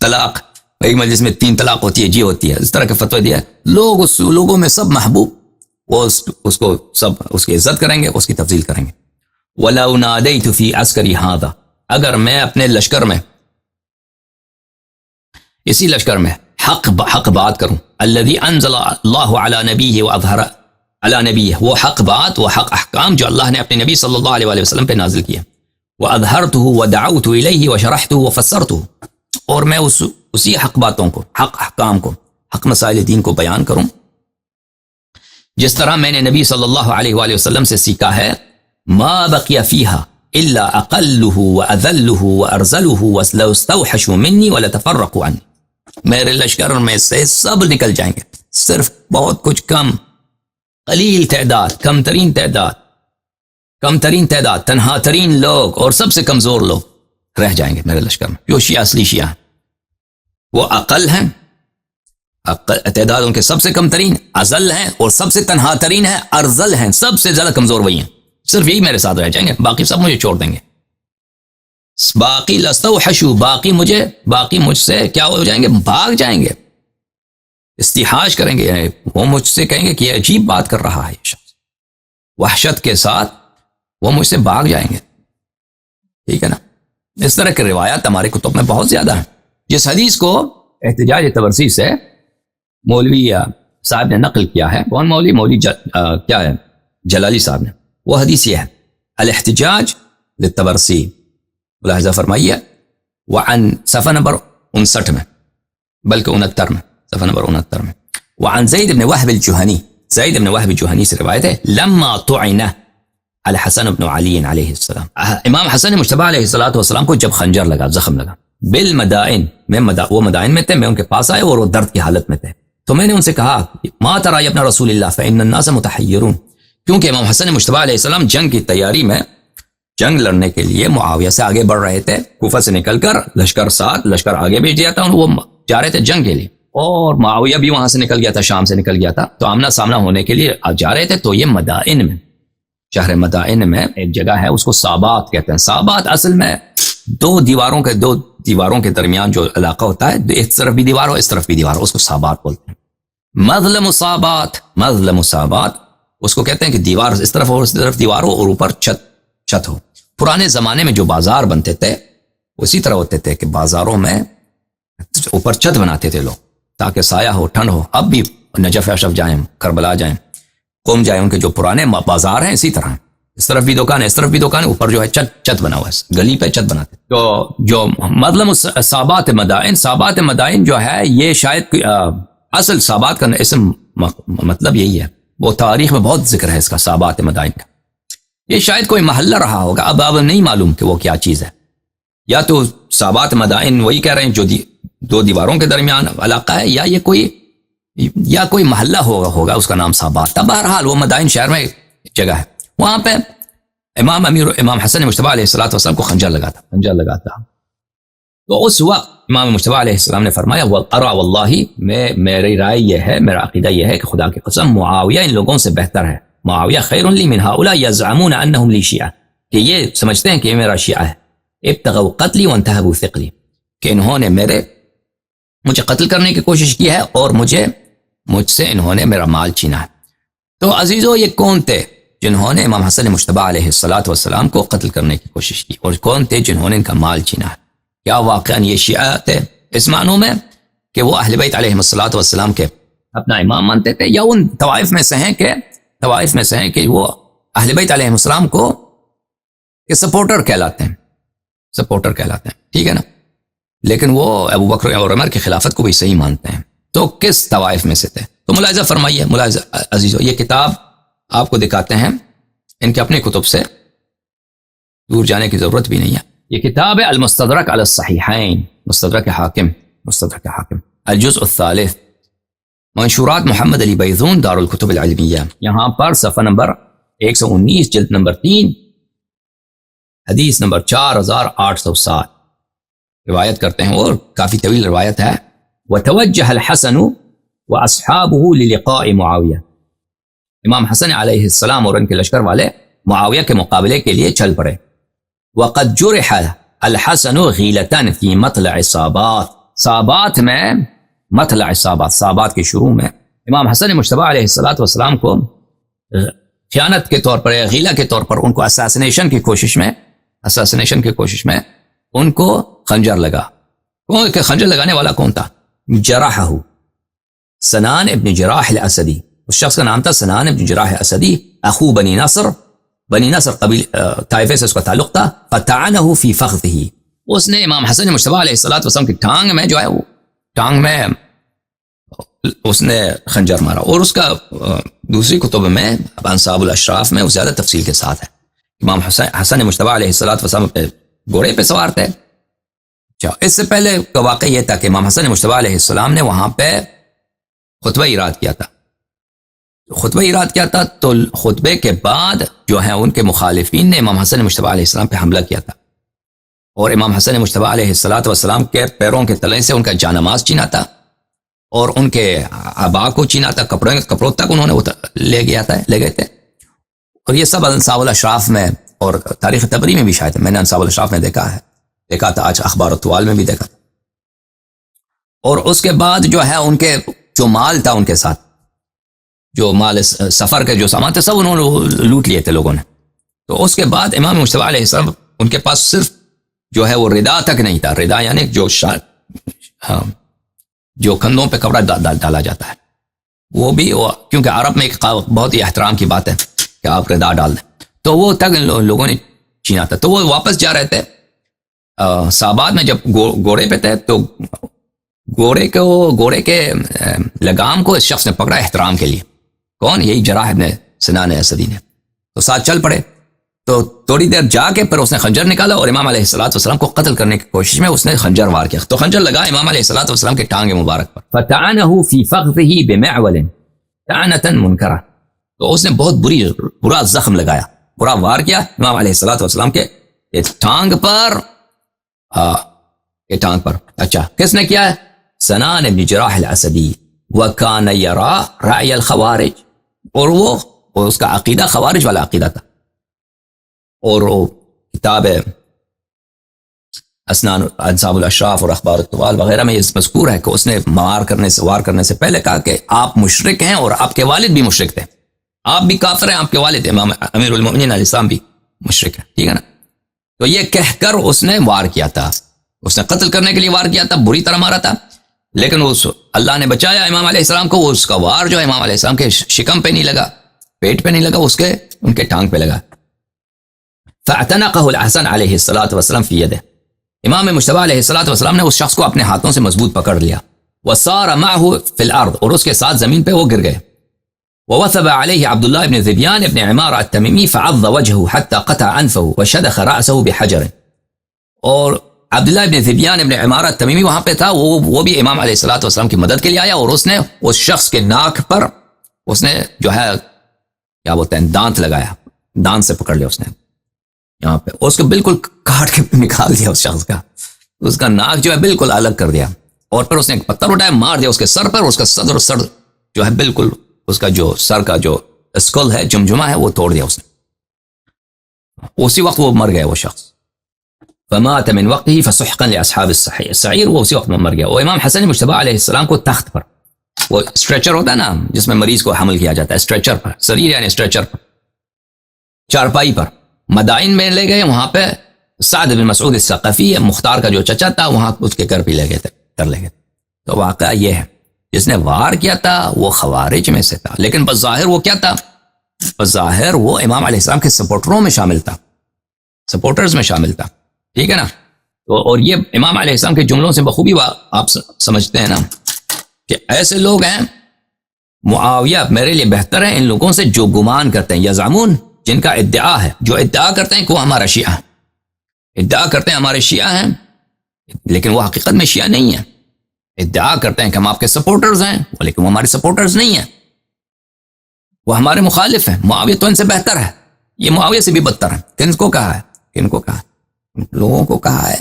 طلاق، ایک مجلس میں 3 طلاق ہوتی ہے، جی ہوتی ہے، اس طرح کے فتوی دیا ہے. لوگوں میں سب محبوب، وہ اس کو سب اس کی عزت کریں گے، اس کی تفضیل کریں گے. وَلَوْ نَادَيْتُ فِي عَسْكَرِي هَذَا، اگر میں اپنے لشکر میں، اسی لشکر میں حق بات کروں، الذي انزل اللہ علی نبیہ واظہر علی نبیہ، وہ حق بات، وہ حق احکام جو اللہ نے اپنے نبی صلی اللہ علیہ وآلہ وسلم پہ نازل کیا. واظہرتہ ودعوت الیہ وشرحتہ وفسرتہ، اور میں اسی حق باتوں کو، حق احکام کو، حق مسائل دین کو بیان کروں جس طرح میں نے نبی صلی اللہ علیہ وآلہ وسلم سے سیکھا ہے. ما بقی فیہا الا اقلہ واذلہ وارزلہ ولو استوحشوا منی ولتفرقوا عنی، میرے لشکر میں سے سب نکل جائیں گے، صرف بہت کچھ کم، قلیل تعداد، کم ترین تعداد، تنہا ترین لوگ اور سب سے کمزور لوگ رہ جائیں گے میرے لشکر میں، جو شیعہ اصلی شیعہ ہیں. وہ اقل ہیں، تعداد ان کے سب سے کم ترین، ازل ہیں، اور سب سے تنہا ترین ہیں، ارزل ہیں، سب سے زیادہ کمزور وہی ہیں، صرف یہی میرے ساتھ رہ جائیں گے، باقی سب مجھے چھوڑ دیں گے. باقی لستوحشوا، باقی مجھ سے کیا ہو جائیں گے، بھاگ جائیں گے، استحاش کریں گے، وہ مجھ سے کہیں گے کہ یہ عجیب بات کر رہا ہے یہ شخص، وحشت کے ساتھ وہ مجھ سے بھاگ جائیں گے. ٹھیک ہے نا. اس طرح کی روایات ہمارے کتب میں بہت زیادہ ہیں. جس حدیث کو احتجاج تبرسی سے مولوی صاحب نے نقل کیا ہے، کون مولوی کیا ہے، جلالی صاحب نے، وہ حدیث یہ ہے، الاحتجاج للتبرسی، ملاحظہ فرمائیے، وعن صفحہ نمبر 59 میں، بلکہ 69 میں، صفحہ نمبر 69 میں، وعن زید بن وہب الجہنی، زید بن وہب الجہنی سے روایت ہے، لما طعن الحسن بن علی علیہ السلام، امام حسن مجتبی علیہ السلام کو جب خنجر لگا، زخم لگا، بالمدائن میں، وہ مدائن میں تھے، میں ان کے پاس آئے اور وہ درد کی حالت میں تھے، تو میں نے ان سے کہا ما ترى ابن رسول اللہ فإن الناس متحیرون، کیونکہ امام حسن مجتبیٰ علیہ السلام جنگ کی تیاری میں جنگ لڑنے کے لیے معاویہ سے آگے بڑھ رہے تھے، کوفہ سے نکل کر لشکر آگے بھیج دیا تھا، وہ جا رہے تھے جنگ کے لیے، اور معاویہ بھی وہاں سے نکل گیا تھا، شام سے نکل گیا تھا، تو آمنا سامنا ہونے کے لیے جا رہے تھے۔ تو یہ مدائن میں، شہر مدائن میں ایک جگہ ہے، اس کو صابات کہتے ہیں۔ صابات اصل میں دو دیواروں کے درمیان جو علاقہ ہوتا ہے، ایک طرف بھی دیوار ہو اس طرف بھی دیوار ہو، اس کو صابات بولتے ہیں۔ مظلم صابات اس کو کہتے ہیں کہ دیوار اس طرف ہو اس طرف دیوار ہو اور اوپر چھت ہو۔ پرانے زمانے میں جو بازار بنتے تھے اسی طرح ہوتے تھے کہ بازاروں میں اوپر چھت بناتے تھے لوگ تاکہ سایہ ہو، ٹھنڈ ہو۔ اب بھی نجف اشرف جائیں، کربلا جائیں، قوم جائیں، ان کے جو پرانے بازار ہیں اسی طرح، اس طرف بھی دکان ہے اس طرف بھی دکان ہے، اوپر جو ہے چھت بنا ہوا ہے، گلی پہ چھت بناتے۔ تو جو مظلم صابات مدائن جو ہے، یہ شاید اصل صابات کا اسم مطلب یہی ہے، وہ تاریخ میں بہت ذکر ہے اس کا، صابات مدائن کا۔ یہ شاید کوئی محلہ رہا ہوگا، اب نہیں معلوم کہ وہ کیا چیز ہے، یا تو صابات مدائن وہی کہہ رہے ہیں جو دو دیواروں کے درمیان علاقہ ہے، یا کوئی محلہ ہوگا اس کا نام صابات تھا۔ بہرحال وہ مدائن شہر میں جگہ ہے، وہاں پہ امام حسن مجتبیٰ علیہ السلام کو خنجر لگا تھا۔ تو اس وقت امام مجتبیٰ علیہ السلام نے فرمایا ارا واللہ، میری رائے یہ ہے، میرا عقیدہ یہ ہے کہ خدا کی قسم معاویہ ان لوگوں سے بہتر ہے، معاویہ خیر لی من ہؤلاء یزعمون انہم لی شیعہ، کہ یہ سمجھتے ہیں کہ یہ میرا شیعہ ہے، ابتغوا قتلی وانتہبوا ثقلی، کہ انہوں نے مجھے قتل کرنے کی کوشش کی ہے اور مجھ سے انہوں نے میرا مال چھینا ہے۔ تو عزیزو، یہ کون تھے جنہوں نے امام حسن مجتبیٰ علیہ السلام کو قتل کرنے کی کوشش کی، اور کون تھے جنہوں نے ان کا مال چھینا ہے؟ کیا واقعاً یہ شیعہ تھے اس معنوں میں کہ وہ اہل بیت علیہ السلام کے اپنا امام مانتے تھے، یا ان طوائف میں سے ہیں کہ وہ اہل بیت علیہ السلام کو سپورٹر کہلاتے ہیں، ٹھیک ہے نا، لیکن وہ ابو بکر اور عمر کی خلافت کو بھی صحیح مانتے ہیں۔ تو کس طوائف میں سے تھے؟ تو ملاحظہ فرمائیے عزیزو، یہ کتاب آپ کو دکھاتے ہیں، ان کے اپنے کتب سے دور جانے کی ضرورت بھی نہیں ہے۔ یہ کتاب ہے المستدرک علی الصحیحین، مستدرک حاکم، الجزء الثالث، منشورات محمد علی بیضون، دار الکتب العلمیہ۔ یہاں پر صفحہ نمبر 119، جلد نمبر 3، حدیث نمبر 4807 روایت کرتے ہیں، اور کافی طویل روایت ہے۔ وتوجہ الحسن واصحابہ للقاء معاویہ، امام حسن علیہ السلام اور ان کے لشکر والے معاویہ کے مقابلے کے لیے چل پڑے۔ وقد جرح الحسن غیلتاً فی مطلع صابات، صابات میں مطلع صابات کے شروع میں امام حسن مجتبیٰ علیہ السلام کو خیانت کے طور پر یا غیلہ کے طور پر ان کو اساسینیشن کی کوشش میں ان کو خنجر لگا۔ خنجر لگانے والا کون تھا؟ جرحہ سنان ابن جراح الاسدی، اس شخص کا نام تھا سنان ابن جراح اسدی، اخو بنی نصر قبیل طائفے سے اس کا تعلق تھا۔ فطعنہ فی فخذہ، اس نے امام حسن مجتبیٰ علیہ السلام کی ٹانگ میں جو ہے وہ ٹانگ میں اس نے خنجر مارا، اور اس کا دوسری کتب میں انصاب الاشراف میں وہ زیادہ تفصیل کے ساتھ ہے۔ امام حسن مجتبیٰ علیہ السلام اپنے گھوڑے پہ سوار تھے۔ اس سے پہلے کا واقعہ یہ تھا کہ امام حسن مجتبیٰ علیہ السلام نے وہاں پہ خطبہ اراد کیا تھا، تو خطبے کے بعد جو ہے ان کے مخالفین نے امام حسن مجتبیٰ علیہ السلام پہ حملہ کیا تھا، اور امام حسن مجتبیٰ علیہ السلام کے پیروں کے تلے سے ان کا جانماز چھینا تھا، اور ان کے آبا کو چھینا تھا، کپڑوں تک انہوں نے لے گئے تھے۔ اور یہ سب انصاب الاشراف میں اور تاریخ طبری میں بھی شاید ہے، میں نے انصاب الاشراف میں دیکھا تھا، آج اخبار الطوال میں بھی دیکھا تھا۔ اور اس کے بعد جو ہے ان کے جو مال تھا، ان کے ساتھ جو مال سفر کے جو سامان تھے سب انہوں نے لوٹ لیے تھے لوگوں نے۔ تو اس کے بعد امام مجتبیٰ علیہ السلام ان کے پاس صرف جو ہے وہ ردا تک نہیں تھا، ردا یعنی جو کندھوں پہ کپڑا ڈالا جاتا ہے، وہ بھی کیونکہ عرب میں ایک بہت ہی احترام کی بات ہے کہ آپ ردا ڈال دیں، تو وہ تک لوگوں نے چھینا تھا۔ تو وہ واپس جا رہے تھے صابات میں، جب گھوڑے پہ تھے تو گھوڑے کے لگام کو اس شخص نے پکڑا احترام کے لیے۔ کون؟ یہی جراح ابن سنان اسدی نے۔ تو ساتھ چل پڑے، تو تھوڑی دیر جا کے پھر اس نے خنجر نکالا اور امام علیہ الصلوۃ والسلام کو قتل کرنے کی کوشش میں اس نے خنجر وار کیا. تو خنجر لگا امام علیہ الصلوۃ والسلام کے ٹانگ مبارک پر. فتعنه في فخذه بمعول طعنة منكرة. تو اس نے بہت برا زخم لگایا, برا وار کیا امام علیہ الصلوۃ والسلام کے ٹانگ پر. یہ ٹانگ پر. اچھا کس نے کیا ہے؟ سنان بن جراح الاسدی وكان يرى رأي الخوارج. اور وہ اس کا عقیدہ خوارج والا عقیدہ تھا. اور وہ کتاب اسنان انصاب الاشراف اور اخبار الطوال وغیرہ میں یہ مذکور ہے کہ اس نے وار کرنے سے پہلے کہا کہ آپ مشرک ہیں اور آپ کے والد بھی مشرک تھے, آپ بھی کافر ہیں, آپ کے والد امام امیر المؤمنین علیہ السلام بھی مشرک ہیں. ٹھیک ہے نا. تو یہ کہہ کر اس نے وار کیا تھا, اس نے قتل کرنے کے لیے وار کیا تھا, بری طرح مارا تھا, لیکن اس اللہ نے بچایا امام علیہ السلام کو. اس کا وار جو امام علیہ السلام کے شکم پہ نہیں لگا, پیٹ پہ نہیں لگا, اس کے ان کے ٹانگ پہ لگا. فاعتنقه الحسن علیہ الصلوۃ والسلام فی یده. امام مجتبی علیہ الصلوۃ والسلام نے اس شخص کو اپنے ہاتھوں سے مضبوط پکڑ لیا. وصار معه فی الارض. اور اس کے ساتھ زمین پہ وہ گر گئے. ووثب علیہ عبداللہ ابن ذبیان ابن عمارہ التمیمی فعض وجهه حتى قطع انفه وشدخ رأسه بحجر. اور عبداللہ ابن ذبیان ابن عمارہ التمیمی وہاں پہ تھا, وہ بھی امام علیہ الصلوۃ والسلام کی مدد کے لیے آیا اور اس نے اس شخص کے ناک پر اس نے جو ہے کیا بولتے ہیں دانت لگایا, دانت سے پکڑ لیا اس نے یہاں پہ, اس کو بالکل کاٹ کے نکال دیا اس شخص کا, اس کا ناک جو ہے بالکل الگ کر دیا. اور پھر اس نے ایک پتھر اٹھایا, مار دیا اس کے سر پر, اس کا صدر و سر جو ہے بالکل اس کا جو سر کا جو اسکل ہے, جمجمہ ہے, وہ توڑ دیا اس نے. اسی وقت وہ مر گیا وہ شخص. فمات من وقته فسحقا لاصحاب السعير. وہ اسی وقت میں مر گیا. وہ امام حسن مجتبی علیہ السلام کو تخت پر, وہ اسٹریچر ہوتا ہے نا جس میں مریض کو حمل کیا جاتا ہے, اسٹریچر پر, سریر یعنی اسٹریچر پر, چارپائی پر مدائن میں لے گئے. وہاں پہ سعد بن مسعود الثقفی مختار کا جو چچا تھا وہاں اس کے گھر پہ لے گئے تھے. تو واقعہ یہ ہے, جس نے وار کیا تھا وہ خوارج میں سے تھا, لیکن بظاہر وہ کیا تھا؟ بظاہر وہ امام علیہ السلام کے سپورٹروں میں شامل تھا, سپورٹرز میں شامل تھا. ٹھیک ہے نا. اور یہ امام علیہ السلام کے جملوں سے بخوبی آپ سمجھتے ہیں نا کہ ایسے لوگ ہیں, معاویہ میرے لیے بہتر ہیں ان لوگوں سے جو گمان کرتے ہیں, یزعمون, جن کا ادعا ہے, جو ادعا کرتے ہیں کہ وہ ہمارا شیعہ ہے, ادعا کرتے ہیں ہمارے شیعہ ہیں, لیکن وہ حقیقت میں شیعہ نہیں ہیں. ادعا کرتے ہیں کہ ہم آپ کے سپورٹرز ہیں, لیکن وہ ہمارے سپورٹرز نہیں ہیں, وہ ہمارے مخالف ہیں. معاویہ تو ان سے بہتر ہے, یہ معاویہ سے بھی بدتر ہے. کن کو کہا ہے؟ کن کو کہا ہے؟ لوگوں کو کہا ہے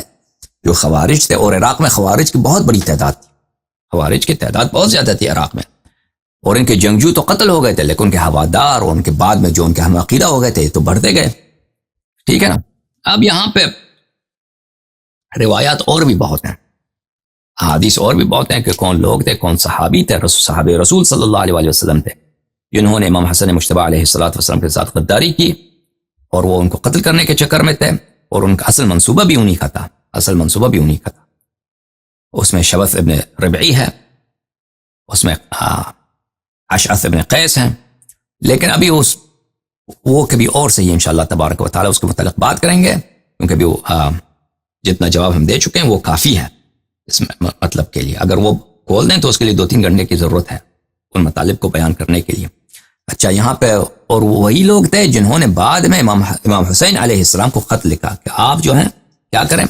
جو خوارج تھے. اور عراق میں خوارج کی بہت بڑی تعداد تھی, خوارج کی تعداد بہت زیادہ تھی عراق میں, اور ان کے جنگجو تو قتل ہو گئے تھے, لیکن ان کے ہوادار اور ان کے بعد میں جو ان کے ہم عقیدہ ہو گئے تھے تو بڑھتے گئے. ٹھیک ہے نا. اب یہاں پہ روایات اور بھی بہت ہیں, حدیث اور بھی بہت ہیں کہ کون لوگ تھے, کون صحابی تھے, صحابہ رسول صلی اللہ علیہ وسلم تھے جنہوں نے امام حسن مجتبی علیہ الصلوۃ والسلام کے ساتھ غداری کی, اور وہ ان کو قتل کرنے کے چکر میں تھے, اور ان کا اصل منصوبہ بھی انہی کا تھا, اصل منصوبہ بھی انہی کا تھا. اس میں شبث ابن ربعی ہے, اس میں اشعث ابن قیس ہیں, لیکن ابھی وہ کبھی اور سے ہی انشاءاللہ تبارک و تعالی اس کے متعلق بات کریں گے, کیونکہ ابھی جتنا جواب ہم دے چکے ہیں وہ کافی ہے اس مطلب کے لیے. اگر وہ کھول دیں تو اس کے لیے 2-3 گھنٹے کی ضرورت ہے ان مطالب کو بیان کرنے کے لیے. اچھا, یہاں پہ اور وہی لوگ تھے جنہوں نے بعد میں امام حسین علیہ السلام کو خط لکھا کہ آپ جو ہیں کیا کریں,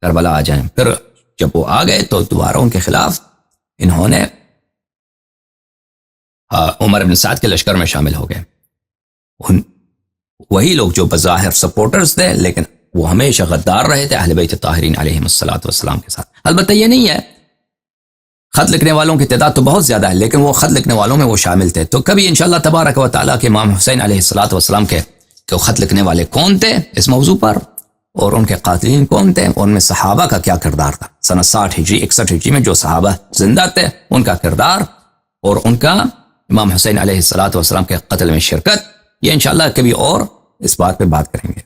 کربلا آ جائیں. پھر جب وہ آ گئے تو دوبارہ ان کے خلاف انہوں نے عمر بن سعد کے لشکر میں شامل ہو گئے. وہی لوگ جو بظاہر سپورٹرز تھے لیکن وہ ہمیشہ غدار رہے تھے اہل بیت طاہرین علیہم الصلوۃ والسلام کے ساتھ. البتہ یہ نہیں ہے, خط لکھنے والوں کی تعداد تو بہت زیادہ ہے, لیکن وہ خط لکھنے والوں میں وہ شامل تھے. تو کبھی انشاءاللہ تبارک و تعالیٰ کے امام حسین علیہ الصلوۃ والسلام کے کہ خط لکھنے والے کون تھے اس موضوع پر, اور ان کے قاتلین کون تھے, اور ان میں صحابہ کا کیا کردار تھا. سنہ 60 ہجری 61 ہجری میں جو صحابہ زندہ تھے ان کا کردار, اور ان کا امام حسین علیہ الصلوۃ والسلام کے قتل میں شرکت, یہ انشاءاللہ کبھی اور اس بات پہ بات کریں گے.